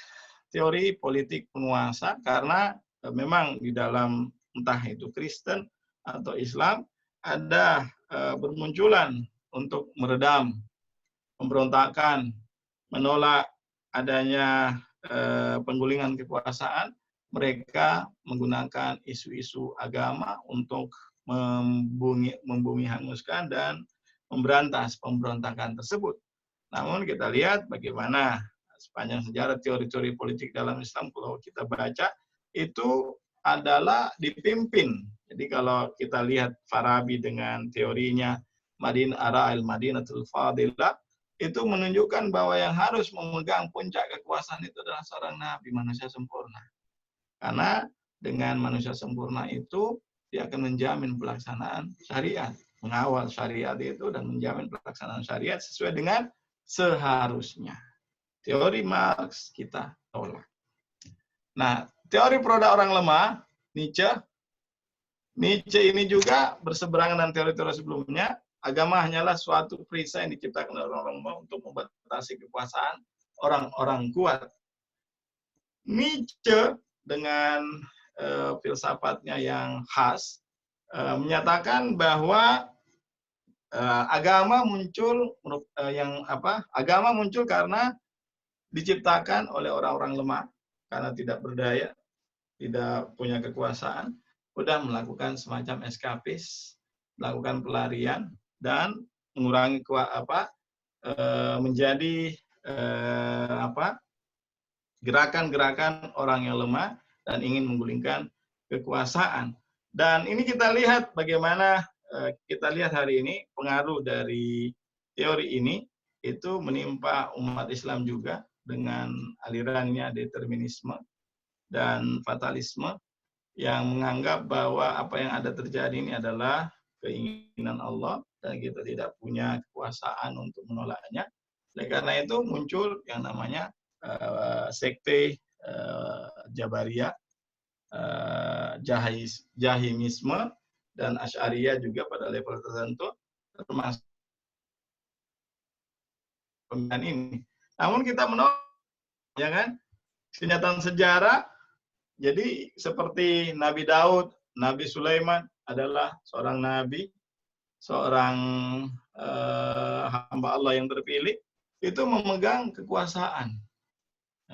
teori politik penguasa karena memang di dalam entah itu Kristen atau Islam ada bermunculan untuk meredam pemberontakan, menolak adanya penggulingan kekuasaan. Mereka menggunakan isu-isu agama untuk membumi hanguskan dan memberantas pemberontakan tersebut. Namun kita lihat bagaimana sepanjang sejarah teori-teori politik dalam Islam, kalau kita baca, itu adalah dipimpin. Jadi kalau kita lihat Farabi dengan teorinya Madinatul Fadilah, itu menunjukkan bahwa yang harus memegang puncak kekuasaan itu adalah seorang nabi, manusia sempurna. Karena dengan manusia sempurna itu, dia akan menjamin pelaksanaan syariat, mengawal syariat itu dan menjamin pelaksanaan syariat sesuai dengan seharusnya. Teori Marx kita tolak. Nah, teori produk orang lemah Nietzsche. Nietzsche ini juga berseberangan dengan teori-teori sebelumnya. Agama hanyalah suatu perisai yang diciptakan oleh orang-orang lemah untuk membatasi kekuasaan orang-orang kuat. Nietzsche dengan filsafatnya yang khas menyatakan bahwa agama muncul agama muncul karena diciptakan oleh orang-orang lemah karena tidak berdaya, tidak punya kekuasaan, udah melakukan semacam eskapis, melakukan pelarian dan mengurangi menjadi gerakan-gerakan orang yang lemah dan ingin menggulingkan kekuasaan. Dan ini kita lihat bagaimana kita lihat hari ini pengaruh dari teori ini itu menimpa umat Islam juga dengan alirannya determinisme dan fatalisme yang menganggap bahwa apa yang ada terjadi ini adalah keinginan Allah dan kita tidak punya kekuasaan untuk menolaknya. Oleh karena itu muncul yang namanya sekte Jabariyah, Jahimisme, dan Asy'ariyah juga pada level tertentu termasuk pemilihan ini. Namun kita menolak, ya kan? Kenyataan sejarah. Jadi seperti Nabi Daud, Nabi Sulaiman adalah seorang nabi, seorang hamba Allah yang terpilih, itu memegang kekuasaan.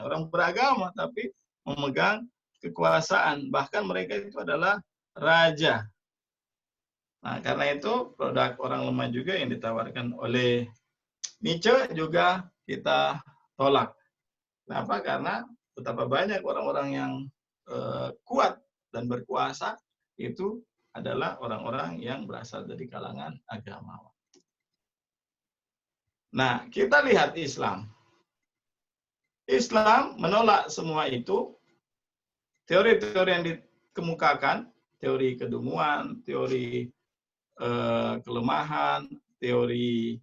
Orang beragama tapi memegang kekuasaan, bahkan mereka itu adalah raja. Nah, karena itu produk orang lemah juga yang ditawarkan oleh Nietzsche juga kita tolak. Kenapa? Karena betapa banyak orang-orang yang kuat dan berkuasa itu adalah orang-orang yang berasal dari kalangan agamawan. Nah, kita lihat Islam. Islam menolak semua itu. Teori-teori yang dikemukakan, teori kedunguan, teori kelemahan, teori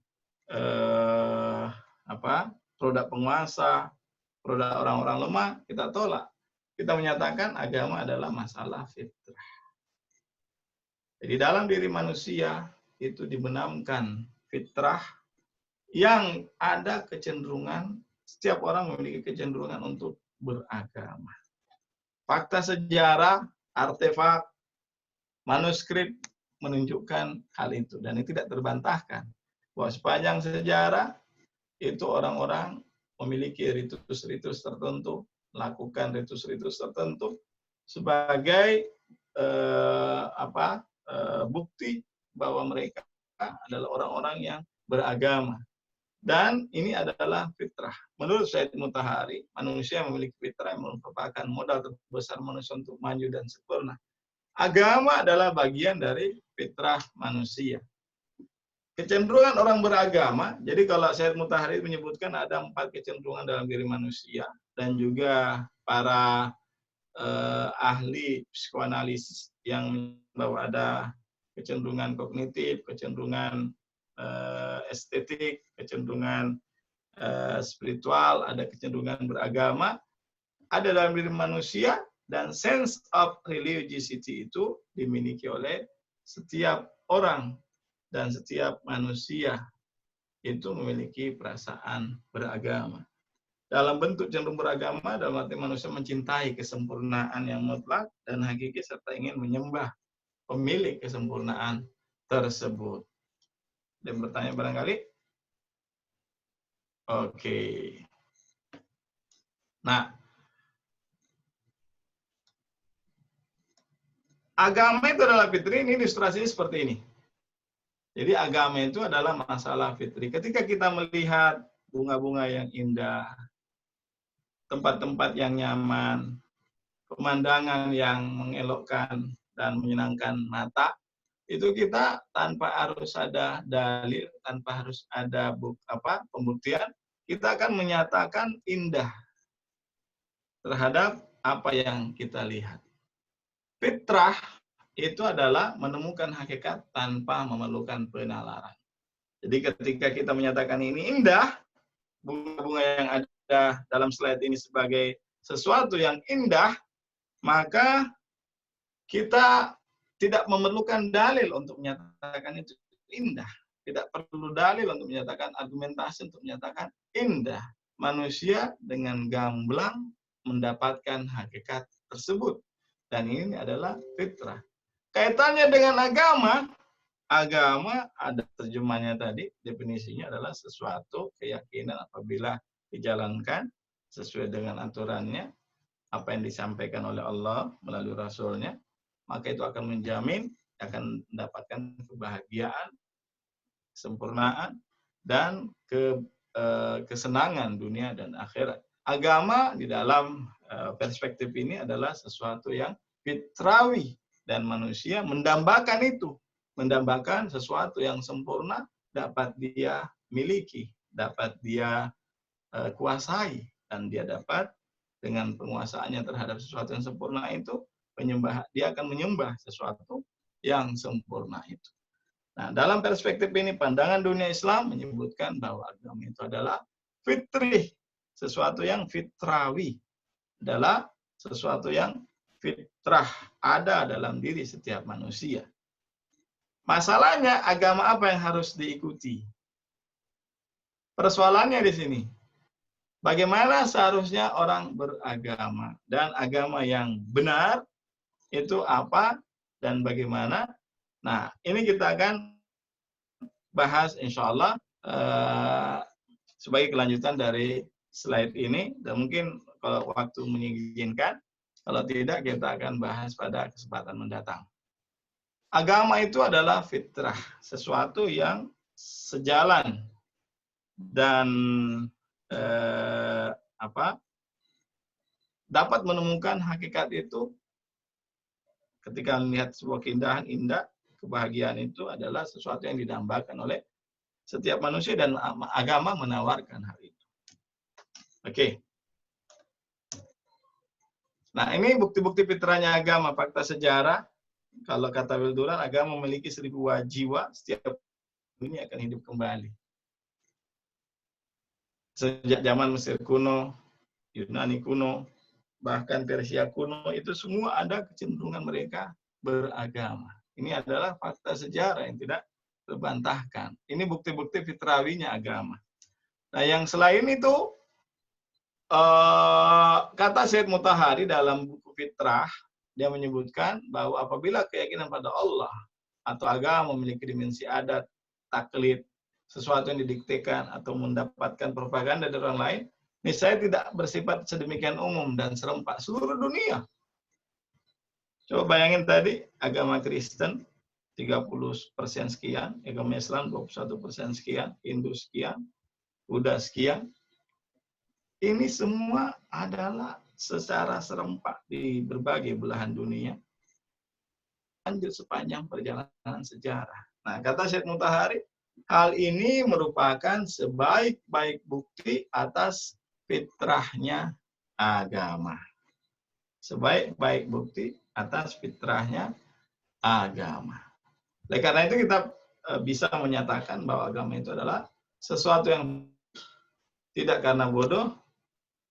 produk penguasa, produk orang-orang lemah, kita tolak. Kita menyatakan agama adalah masalah fitrah. Jadi dalam diri manusia itu dibenamkan fitrah yang ada kecenderungan, setiap orang memiliki kecenderungan untuk beragama. Fakta sejarah, artefak, manuskrip menunjukkan hal itu. Dan itu tidak terbantahkan. Bahwa sepanjang sejarah itu orang-orang memiliki ritus-ritus tertentu, melakukan ritus-ritus tertentu sebagai bukti bahwa mereka adalah orang-orang yang beragama. Dan ini adalah fitrah. Menurut Said Mutahari, manusia memiliki fitrah yang merupakan modal terbesar manusia untuk maju dan sempurna. Agama adalah bagian dari fitrah manusia. Kecenderungan orang beragama, jadi kalau Said Mutahari menyebutkan ada 4 kecenderungan dalam diri manusia, dan juga para ahli psikoanalisis yang bahwa ada kecenderungan kognitif, kecenderungan estetik, kecenderungan spiritual, ada kecenderungan beragama, ada dalam diri manusia, dan sense of religiosity itu dimiliki oleh setiap orang dan setiap manusia itu memiliki perasaan beragama. Dalam bentuk cenderung beragama, dalam arti manusia mencintai kesempurnaan yang mutlak dan hakiki serta ingin menyembah pemilik kesempurnaan tersebut. Dan bertanya barangkali? Oke. Nah, agama itu adalah fitri, ini ilustrasinya seperti ini. Jadi agama itu adalah masalah fitri. Ketika kita melihat bunga-bunga yang indah, tempat-tempat yang nyaman, pemandangan yang mengelokkan dan menyenangkan mata, itu kita tanpa harus ada dalil, tanpa harus ada pembuktian, kita akan menyatakan indah terhadap apa yang kita lihat. Fitrah itu adalah menemukan hakikat tanpa memerlukan penalaran. Jadi ketika kita menyatakan ini indah, bunga-bunga yang ada dalam slide ini sebagai sesuatu yang indah, maka kita tidak memerlukan dalil untuk menyatakan itu indah. Tidak perlu dalil untuk menyatakan argumentasi untuk menyatakan indah. Manusia dengan gamblang mendapatkan hakikat tersebut. Dan ini adalah fitrah. Kaitannya dengan agama, agama ada terjemahnya tadi, definisinya adalah sesuatu keyakinan apabila dijalankan sesuai dengan aturannya, apa yang disampaikan oleh Allah melalui Rasulnya, maka itu akan menjamin akan mendapatkan kebahagiaan, kesempurnaan, dan kesenangan dunia dan akhirat. Agama di dalam perspektif ini adalah sesuatu yang fitrawi, dan manusia mendambakan itu, mendambakan sesuatu yang sempurna dapat dia miliki, dapat dia kuasai, dan dia dapat dengan penguasaannya terhadap sesuatu yang sempurna itu, dia akan menyembah sesuatu yang sempurna itu. Nah, dalam perspektif ini, pandangan dunia Islam menyebutkan bahwa agama itu adalah fitrih, sesuatu yang fitrawi, adalah sesuatu yang fitrah, ada dalam diri setiap manusia. Masalahnya, agama apa yang harus diikuti? Persoalannya di sini, bagaimana seharusnya orang beragama, dan agama yang benar itu apa dan bagaimana? Nah, ini kita akan bahas insya Allah sebagai kelanjutan dari slide ini, dan mungkin kalau waktu mengizinkan, kalau tidak kita akan bahas pada kesempatan mendatang. Agama itu adalah fitrah, sesuatu yang sejalan dan dapat menemukan hakikat itu ketika melihat sebuah keindahan indah. Kebahagiaan itu adalah sesuatu yang didambakan oleh setiap manusia, dan agama menawarkan hal itu. Oke. Nah, ini bukti-bukti fitrahnya agama, fakta sejarah. Kalau kata Wilduran, agama memiliki 1000 jiwa, setiap ini akan hidup kembali. Sejak zaman Mesir kuno, Yunani kuno, bahkan Persia kuno, itu semua ada kecenderungan mereka beragama. Ini adalah fakta sejarah yang tidak terbantahkan. Ini bukti-bukti fitrawinya agama. Nah, yang selain itu, kata Syed Mutahari dalam buku Fitrah, dia menyebutkan bahwa apabila keyakinan pada Allah atau agama memiliki dimensi adat, taklid, sesuatu yang didiktekan atau mendapatkan propaganda dari orang lain, niscaya tidak bersifat sedemikian umum dan serempak seluruh dunia. Coba bayangin tadi, agama Kristen 30% sekian, agama Islam 21% sekian, Hindu sekian, Buddha sekian. Ini semua adalah secara serempak di berbagai belahan dunia, lanjut sepanjang perjalanan sejarah. Nah, kata Syed Mutahari, hal ini merupakan sebaik-baik bukti atas fitrahnya agama. Sebaik-baik bukti atas fitrahnya agama. Oleh karena itu kita bisa menyatakan bahwa agama itu adalah sesuatu yang tidak karena bodoh,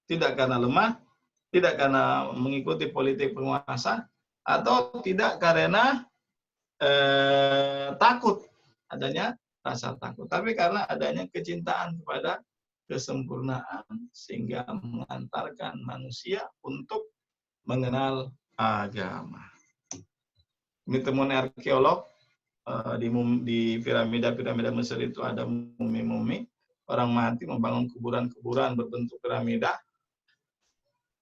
tidak karena lemah, tidak karena mengikuti politik penguasa, atau tidak karena takut, adanya rasa takut, tapi karena adanya kecintaan kepada kesempurnaan sehingga mengantarkan manusia untuk mengenal agama. Ini temuan arkeolog di piramida Mesir itu ada mumi-mumi, orang mati membangun kuburan-kuburan berbentuk piramida.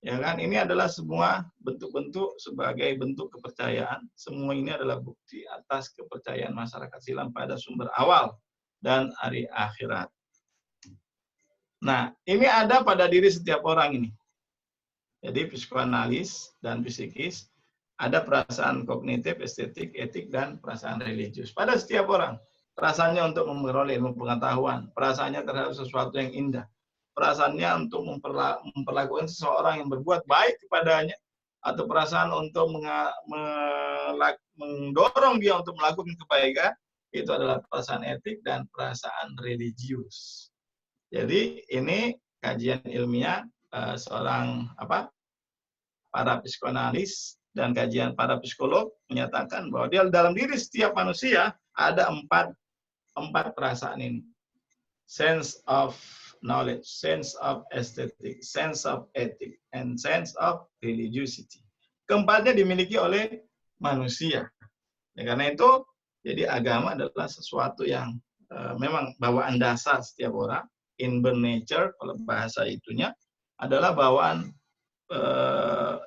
Ya kan, ini adalah semua bentuk-bentuk sebagai bentuk kepercayaan. Semua ini adalah bukti atas kepercayaan masyarakat silam pada sumber awal dan hari akhirat. Nah, ini ada pada diri setiap orang ini. Jadi psikoanalis dan psikis, ada perasaan kognitif, estetik, etik, dan perasaan religius. Pada setiap orang, perasaannya untuk memperoleh ilmu pengetahuan, perasaannya terhadap sesuatu yang indah, perasaannya untuk memperlakukan seseorang yang berbuat baik kepadanya, atau perasaan untuk mendorong dia untuk melakukan kebaikan, itu adalah perasaan etik dan perasaan religius. Jadi ini kajian ilmiah seorang para psikoanalis dan kajian para psikolog menyatakan bahwa di dalam diri setiap manusia ada empat perasaan ini. Sense of knowledge, sense of aesthetic, sense of ethic, and sense of religiosity. Keempatnya dimiliki oleh manusia. Ya, karena itu, jadi agama adalah sesuatu yang memang bawaan dasar setiap orang, inborn nature, kalau bahasa itunya, adalah bawaan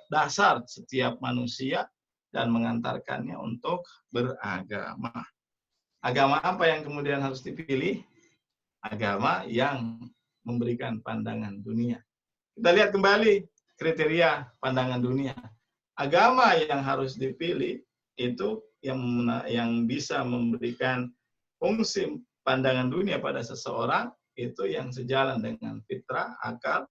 dasar setiap manusia dan mengantarkannya untuk beragama. Agama apa yang kemudian harus dipilih? Agama yang memberikan pandangan dunia. Kita lihat kembali kriteria pandangan dunia. Agama yang harus dipilih itu yang bisa memberikan fungsi pandangan dunia pada seseorang, itu yang sejalan dengan fitrah, akal,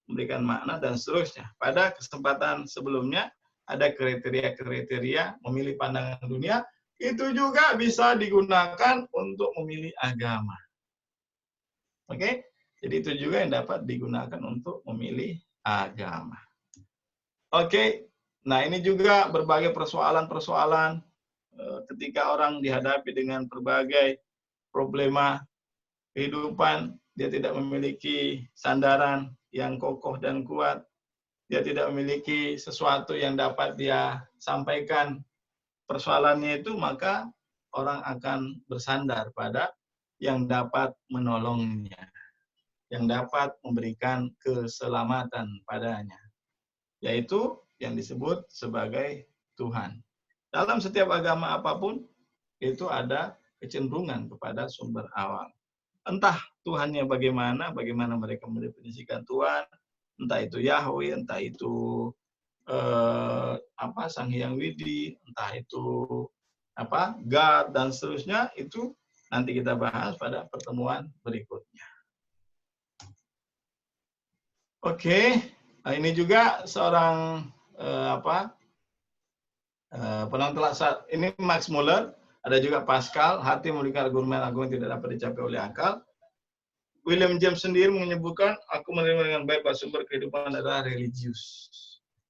memberikan makna, dan seterusnya. Pada kesempatan sebelumnya, ada kriteria-kriteria memilih pandangan dunia, itu juga bisa digunakan untuk memilih agama. Oke? Jadi itu juga yang dapat digunakan untuk memilih agama. Oke, nah ini juga berbagai persoalan-persoalan ketika orang dihadapi dengan berbagai problema kehidupan, dia tidak memiliki sandaran yang kokoh dan kuat, dia tidak memiliki sesuatu yang dapat dia sampaikan persoalannya itu, maka orang akan bersandar pada yang dapat menolongnya, yang dapat memberikan keselamatan padanya, yaitu yang disebut sebagai Tuhan. Dalam setiap agama apapun, itu ada kecenderungan kepada sumber awal. Entah Tuhannya bagaimana mereka mendefinisikan Tuhan, entah itu Yahweh, entah itu Sang Hyang Widi, entah itu God, dan seterusnya, itu nanti kita bahas pada pertemuan berikutnya. Oke, nah ini juga seorang penonton saat ini, Max Muller. Ada juga Pascal, hati memiliki argumen agung yang tidak dapat dicapai oleh akal. William James sendiri menyebutkan, aku menerima dengan baik bahwa sumber kehidupan adalah religius.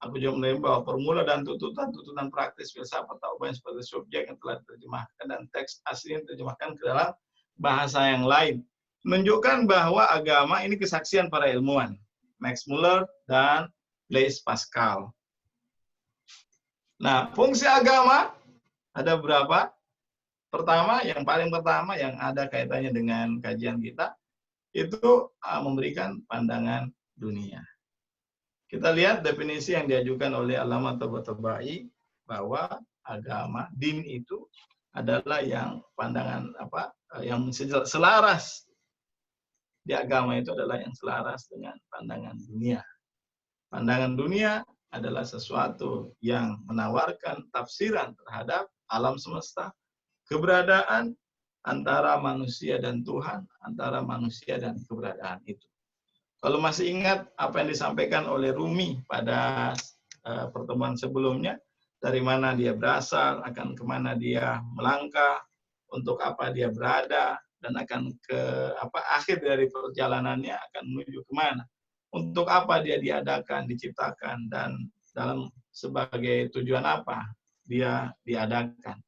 Aku juga menerima bahwa formula dan tuntutan praktis filsafat atau yang sebagai subjek yang telah diterjemahkan dan teks asli yang diterjemahkan ke dalam bahasa yang lain. Menunjukkan bahwa agama ini kesaksian para ilmuwan, Max Muller dan Blaise Pascal. Nah, fungsi agama ada berapa? Yang paling pertama yang ada kaitannya dengan kajian kita, itu memberikan pandangan dunia. Kita lihat definisi yang diajukan oleh Allamah Tabatabai, bahwa agama, din itu adalah yang pandangan yang selaras. Di agama itu adalah yang selaras dengan pandangan dunia. Pandangan dunia adalah sesuatu yang menawarkan tafsiran terhadap alam semesta, keberadaan antara manusia dan Tuhan, antara manusia dan keberadaan itu. Kalau masih ingat apa yang disampaikan oleh Rumi pada pertemuan sebelumnya, dari mana dia berasal, akan kemana dia melangkah, untuk apa dia berada, dan akan ke akhir dari perjalanannya akan menuju kemana, untuk apa dia diadakan, diciptakan, dan dalam sebagai tujuan apa dia diadakan.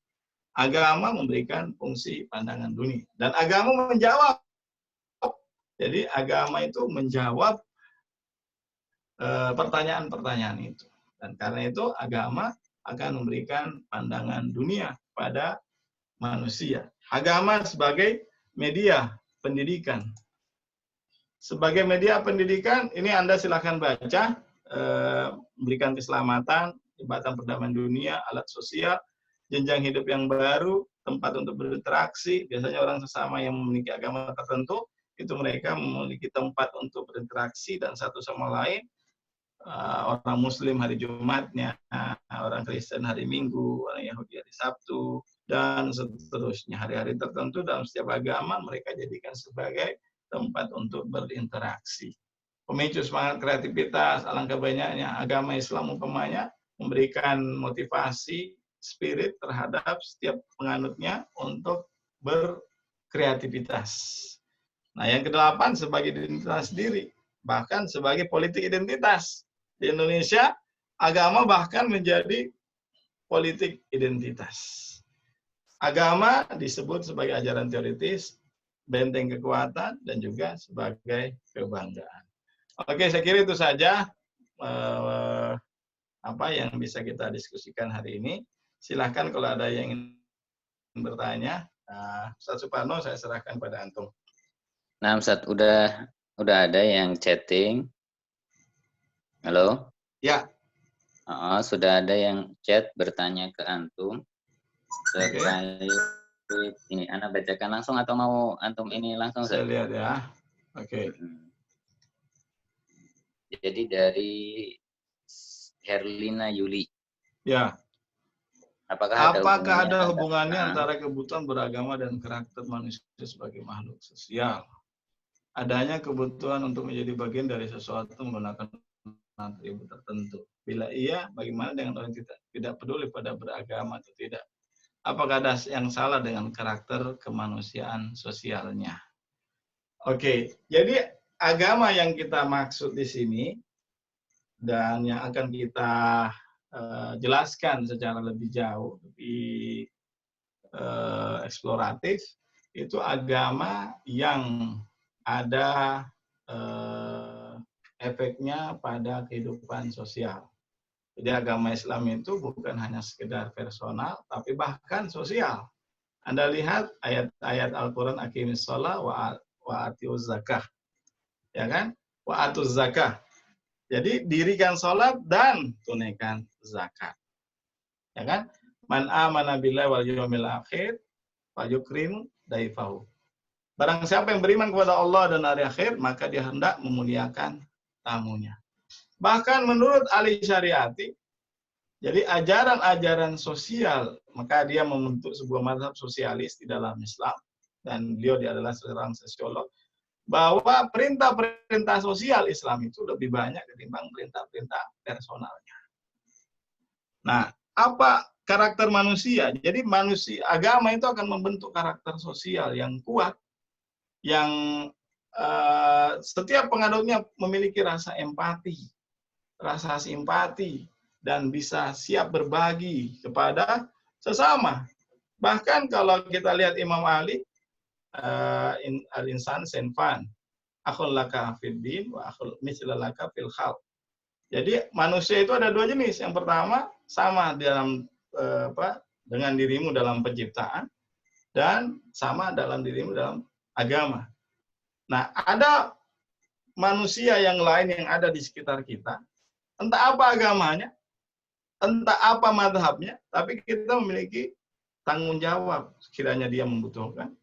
Agama memberikan fungsi pandangan dunia, dan agama menjawab. Jadi agama itu menjawab pertanyaan-pertanyaan itu, dan karena itu agama akan memberikan pandangan dunia pada manusia. Agama sebagai media pendidikan. Sebagai media pendidikan, ini Anda silakan baca, memberikan keselamatan, jembatan perdamaian dunia, alat sosial, jenjang hidup yang baru, tempat untuk berinteraksi. Biasanya orang sesama yang memiliki agama tertentu, itu mereka memiliki tempat untuk berinteraksi dan satu sama lain. Orang Muslim hari Jumatnya, orang Kristen hari Minggu, orang Yahudi hari Sabtu, dan seterusnya. Hari-hari tertentu dalam setiap agama mereka jadikan sebagai tempat untuk berinteraksi. Pemicu semangat kreativitas, alangkah banyaknya agama Islam umpamanya memberikan motivasi spirit terhadap setiap penganutnya untuk berkreativitas. Nah, yang kedelapan sebagai identitas diri, bahkan sebagai politik identitas. Di Indonesia, agama bahkan menjadi politik identitas. Agama disebut sebagai ajaran teoritis, benteng kekuatan, dan juga sebagai kebanggaan. Oke, saya kira itu saja apa yang bisa kita diskusikan hari ini. Silahkan kalau ada yang ingin bertanya. Ustaz Suparno, saya serahkan pada antum. Nah, Ustaz, udah ada yang chatting. Halo? Ya. Sudah ada yang chat bertanya ke antum terkait ini. Anda bacakan langsung atau mau antum ini langsung? Saya lihat ya. Oke. Jadi dari Herlina Yuli. Ya. Apakah ada hubungannya antara kebutuhan beragama dan karakter manusia sebagai makhluk sosial? Adanya kebutuhan untuk menjadi bagian dari sesuatu menggunakan atribut tertentu. Bila iya, bagaimana dengan orang tidak peduli pada beragama atau tidak? Apakah ada yang salah dengan karakter kemanusiaan sosialnya? Oke, jadi agama yang kita maksud di sini dan yang akan kita jelaskan secara lebih jauh, lebih eksploratif, itu agama yang ada efeknya pada kehidupan sosial. Jadi agama Islam itu bukan hanya sekedar personal, tapi bahkan sosial. Anda lihat ayat-ayat Al-Quran, aqimis shalah wa atiuz zakah. Ya kan? Wa atuz zakah. Jadi dirikan sholat dan tunaikan zakat. Ya kan? Man amana billahi wal yawmil akhir fa yukrim daifahu. Barang siapa yang beriman kepada Allah dan hari akhir, maka dia hendak memuliakan tamunya. Bahkan menurut ahli syariati, jadi ajaran-ajaran sosial, maka dia membentuk sebuah mazhab sosialis di dalam Islam, dan beliau adalah seorang sosiolog, bahwa perintah-perintah sosial Islam itu lebih banyak ketimbang perintah-perintah personalnya. Nah, apa karakter manusia? Jadi agama itu akan membentuk karakter sosial yang kuat, yang setiap pengadutnya memiliki rasa empati, rasa simpati, dan bisa siap berbagi kepada sesama. Bahkan kalau kita lihat Imam Ali, al-insan senfan, akhul laka fid din wa akhul mislalaka fil khalq. Jadi manusia itu ada dua jenis. Yang pertama sama dalam dengan dirimu dalam penciptaan, dan sama dalam dirimu dalam agama. Nah, ada manusia yang lain yang ada di sekitar kita, entah apa agamanya, entah apa madhabnya, tapi kita memiliki tanggung jawab. Sekiranya dia membutuhkan,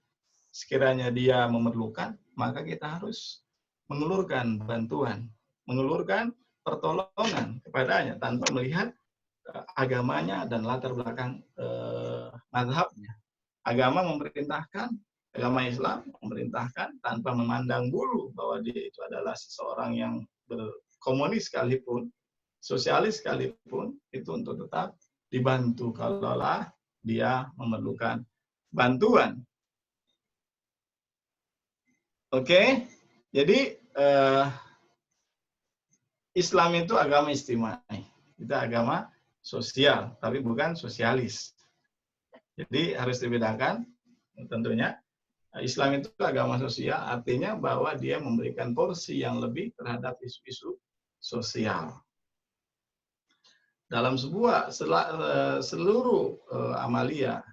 sekiranya dia memerlukan, maka kita harus mengulurkan bantuan, mengulurkan pertolongan kepadanya tanpa melihat agamanya dan latar belakang madhabnya. Agama memerintahkan, agama Islam memerintahkan tanpa memandang bulu bahwa dia itu adalah seseorang yang berkomunis sekalipun, sosialis sekalipun, itu untuk tetap dibantu kalaulah dia memerlukan bantuan. Oke, jadi Islam itu agama istimewa, itu agama sosial, tapi bukan sosialis. Jadi harus dibedakan tentunya. Islam itu agama sosial, artinya bahwa dia memberikan porsi yang lebih terhadap isu-isu sosial. Dalam seluruh amalia,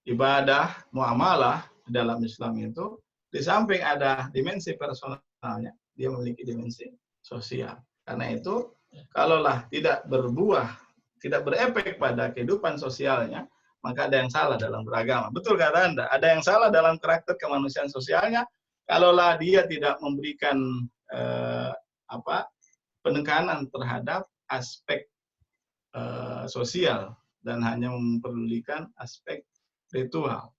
ibadah, muamalah dalam Islam itu, di samping ada dimensi personalnya, dia memiliki dimensi sosial. Karena itu, kalaulah tidak berbuah, tidak berefek pada kehidupan sosialnya, maka ada yang salah dalam beragama. Betul kata Anda, ada yang salah dalam karakter kemanusiaan sosialnya, kalaulah dia tidak memberikan penekanan terhadap aspek sosial dan hanya memperdulikan aspek ritual.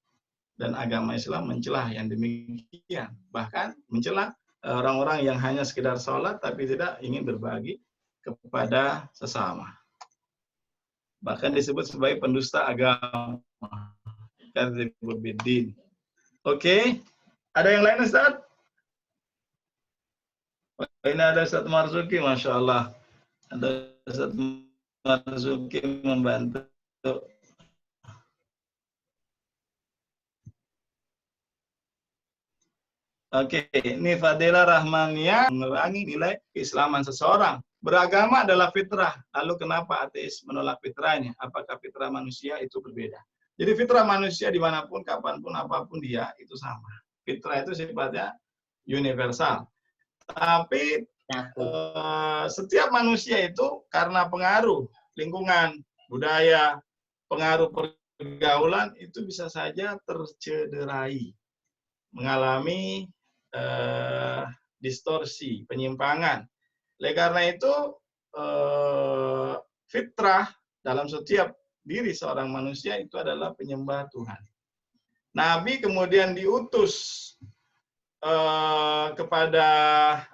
Dan agama Islam mencela yang demikian, bahkan mencela orang-orang yang hanya sekedar sholat tapi tidak ingin berbagi kepada sesama. Bahkan disebut sebagai pendusta agama. Kadzibul biddin. Oke, ada yang lain Ustaz? Ini ada Ustaz Marzuki, Masya Allah. Ada Ustaz Marzuki membantu. Oke, ini Fadila Rahmania mengurangi nilai keislaman seseorang. Beragama adalah fitrah. Lalu kenapa ateis menolak fitrahnya? Apakah fitrah manusia itu berbeda? Jadi fitrah manusia dimanapun, kapanpun, apapun dia, itu sama. Fitrah itu sifatnya universal. Tapi setiap manusia itu karena pengaruh lingkungan, budaya, pengaruh pergaulan, itu bisa saja tercederai, mengalami distorsi, penyimpangan. Oleh karena itu, fitrah dalam setiap diri seorang manusia itu adalah penyembah Tuhan. Nabi kemudian diutus kepada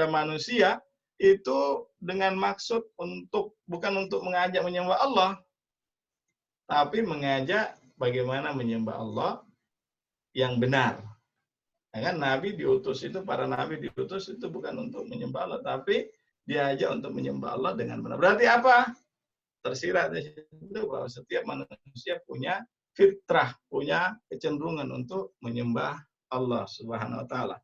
manusia itu dengan maksud bukan untuk mengajak menyembah Allah, tapi mengajak bagaimana menyembah Allah yang benar. Ya kan, Nabi diutus itu, para Nabi diutus itu bukan untuk menyembah Allah, tapi diajak untuk menyembah Allah dengan benar. Berarti apa? Tersirat di situ bahwa setiap manusia punya fitrah, punya kecenderungan untuk menyembah Allah Subhanahu wa taala.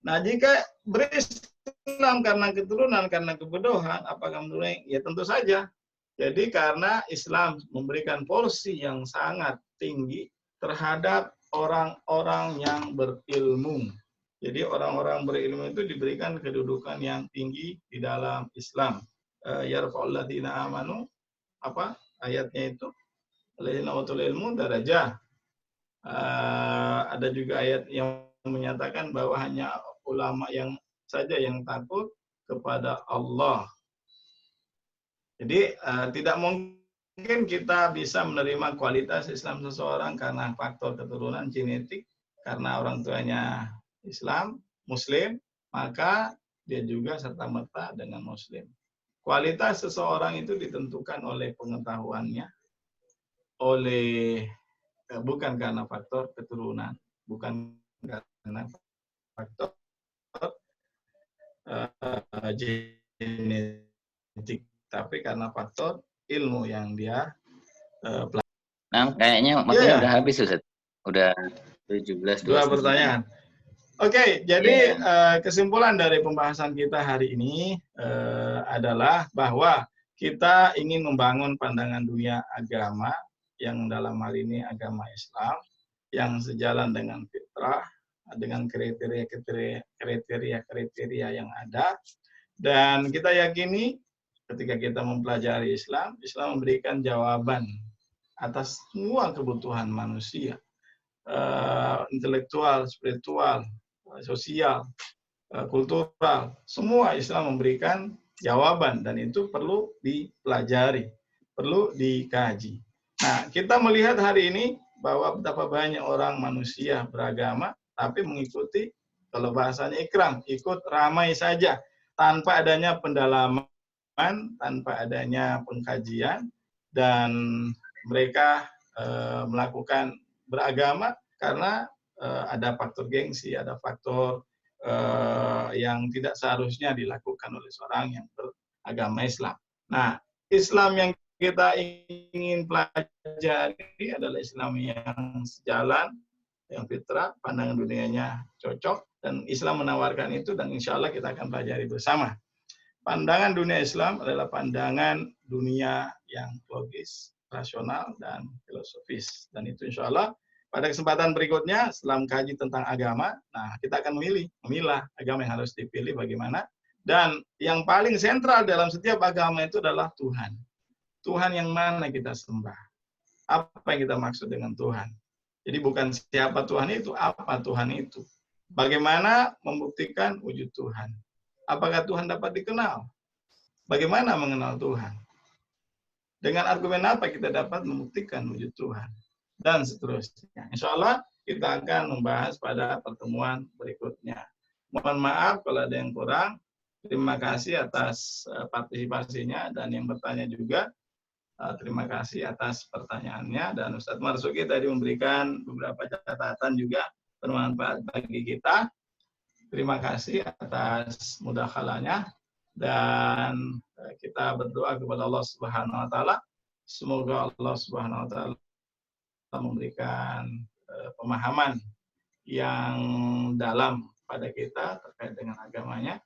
Nah, jika berislam karena keturunan, karena kebodohan, apakah menurut? Ya tentu saja. Jadi karena Islam memberikan porsi yang sangat tinggi terhadap orang-orang yang berilmu. Jadi orang-orang berilmu itu diberikan kedudukan yang tinggi di dalam Islam. Yarfa'ul ladzina amanu, ayatnya itu, alladzina utul ilmu darajah. Ada juga ayat yang menyatakan bahwa hanya ulama yang saja yang takut kepada Allah. Jadi tidak mungkin kita bisa menerima kualitas Islam seseorang karena faktor keturunan genetik, karena orang tuanya Islam, Muslim, maka dia juga serta-merta dengan Muslim. Kualitas seseorang itu ditentukan oleh pengetahuannya, bukan karena faktor keturunan, bukan karena faktor genetik, tapi karena faktor ilmu yang dia pelajari. Nah, kayaknya waktunya udah habis, Ustaz. Udah 17. Dua pertanyaan. Oke, jadi kesimpulan dari pembahasan kita hari ini adalah bahwa kita ingin membangun pandangan dunia agama yang dalam hal ini agama Islam yang sejalan dengan fitrah, dengan kriteria yang ada, dan kita yakini ketika kita mempelajari Islam, Islam memberikan jawaban atas semua kebutuhan manusia, intelektual, spiritual, sosial, kultural, semua Islam memberikan jawaban, dan itu perlu dipelajari, perlu dikaji. Nah, kita melihat hari ini bahwa betapa banyak orang manusia beragama, tapi mengikuti, kalau bahasanya ikram, ikut ramai saja, tanpa adanya pendalaman, tanpa adanya pengkajian, dan mereka melakukan beragama karena ada faktor gengsi, ada faktor yang tidak seharusnya dilakukan oleh seorang yang beragama Islam. Nah, Islam yang kita ingin pelajari adalah Islam yang sejalan, yang fitrah, pandangan dunianya cocok, dan Islam menawarkan itu, dan insya Allah kita akan pelajari bersama. Pandangan dunia Islam adalah pandangan dunia yang logis, rasional, dan filosofis. Dan itu insya Allah pada kesempatan berikutnya, setelah mengkaji tentang agama, nah kita akan memilah agama yang harus dipilih bagaimana. Dan yang paling sentral dalam setiap agama itu adalah Tuhan. Tuhan yang mana kita sembah? Apa yang kita maksud dengan Tuhan? Jadi bukan siapa Tuhan itu, apa Tuhan itu? Bagaimana membuktikan wujud Tuhan? Apakah Tuhan dapat dikenal? Bagaimana mengenal Tuhan? Dengan argumen apa kita dapat membuktikan wujud Tuhan? Dan seterusnya. Insya Allah kita akan membahas pada pertemuan berikutnya. Mohon maaf kalau ada yang kurang. Terima kasih atas partisipasinya, dan yang bertanya juga terima kasih atas pertanyaannya. Dan Ustadz Marzuki tadi memberikan beberapa catatan juga bermanfaat bagi kita. Terima kasih atas mudakhalanya. Dan kita berdoa kepada Allah Subhanahu wa taala, semoga Allah Subhanahu wa taala memberikan pemahaman yang dalam pada kita terkait dengan agamanya,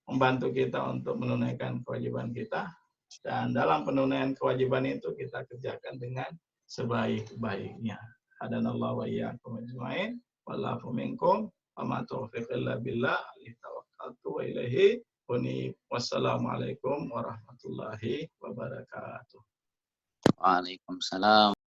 membantu kita untuk menunaikan kewajiban kita, dan dalam penunaian kewajiban itu kita kerjakan dengan sebaik-baiknya. Hadanallahu wa iyyakum ajmain, wallahu minkum, wa ma taufiq illa billah, alaihi tawakkaltu wa ilaihi unib. Wassalamualaikum warahmatullahi wabarakatuh. Waalaikumsalam.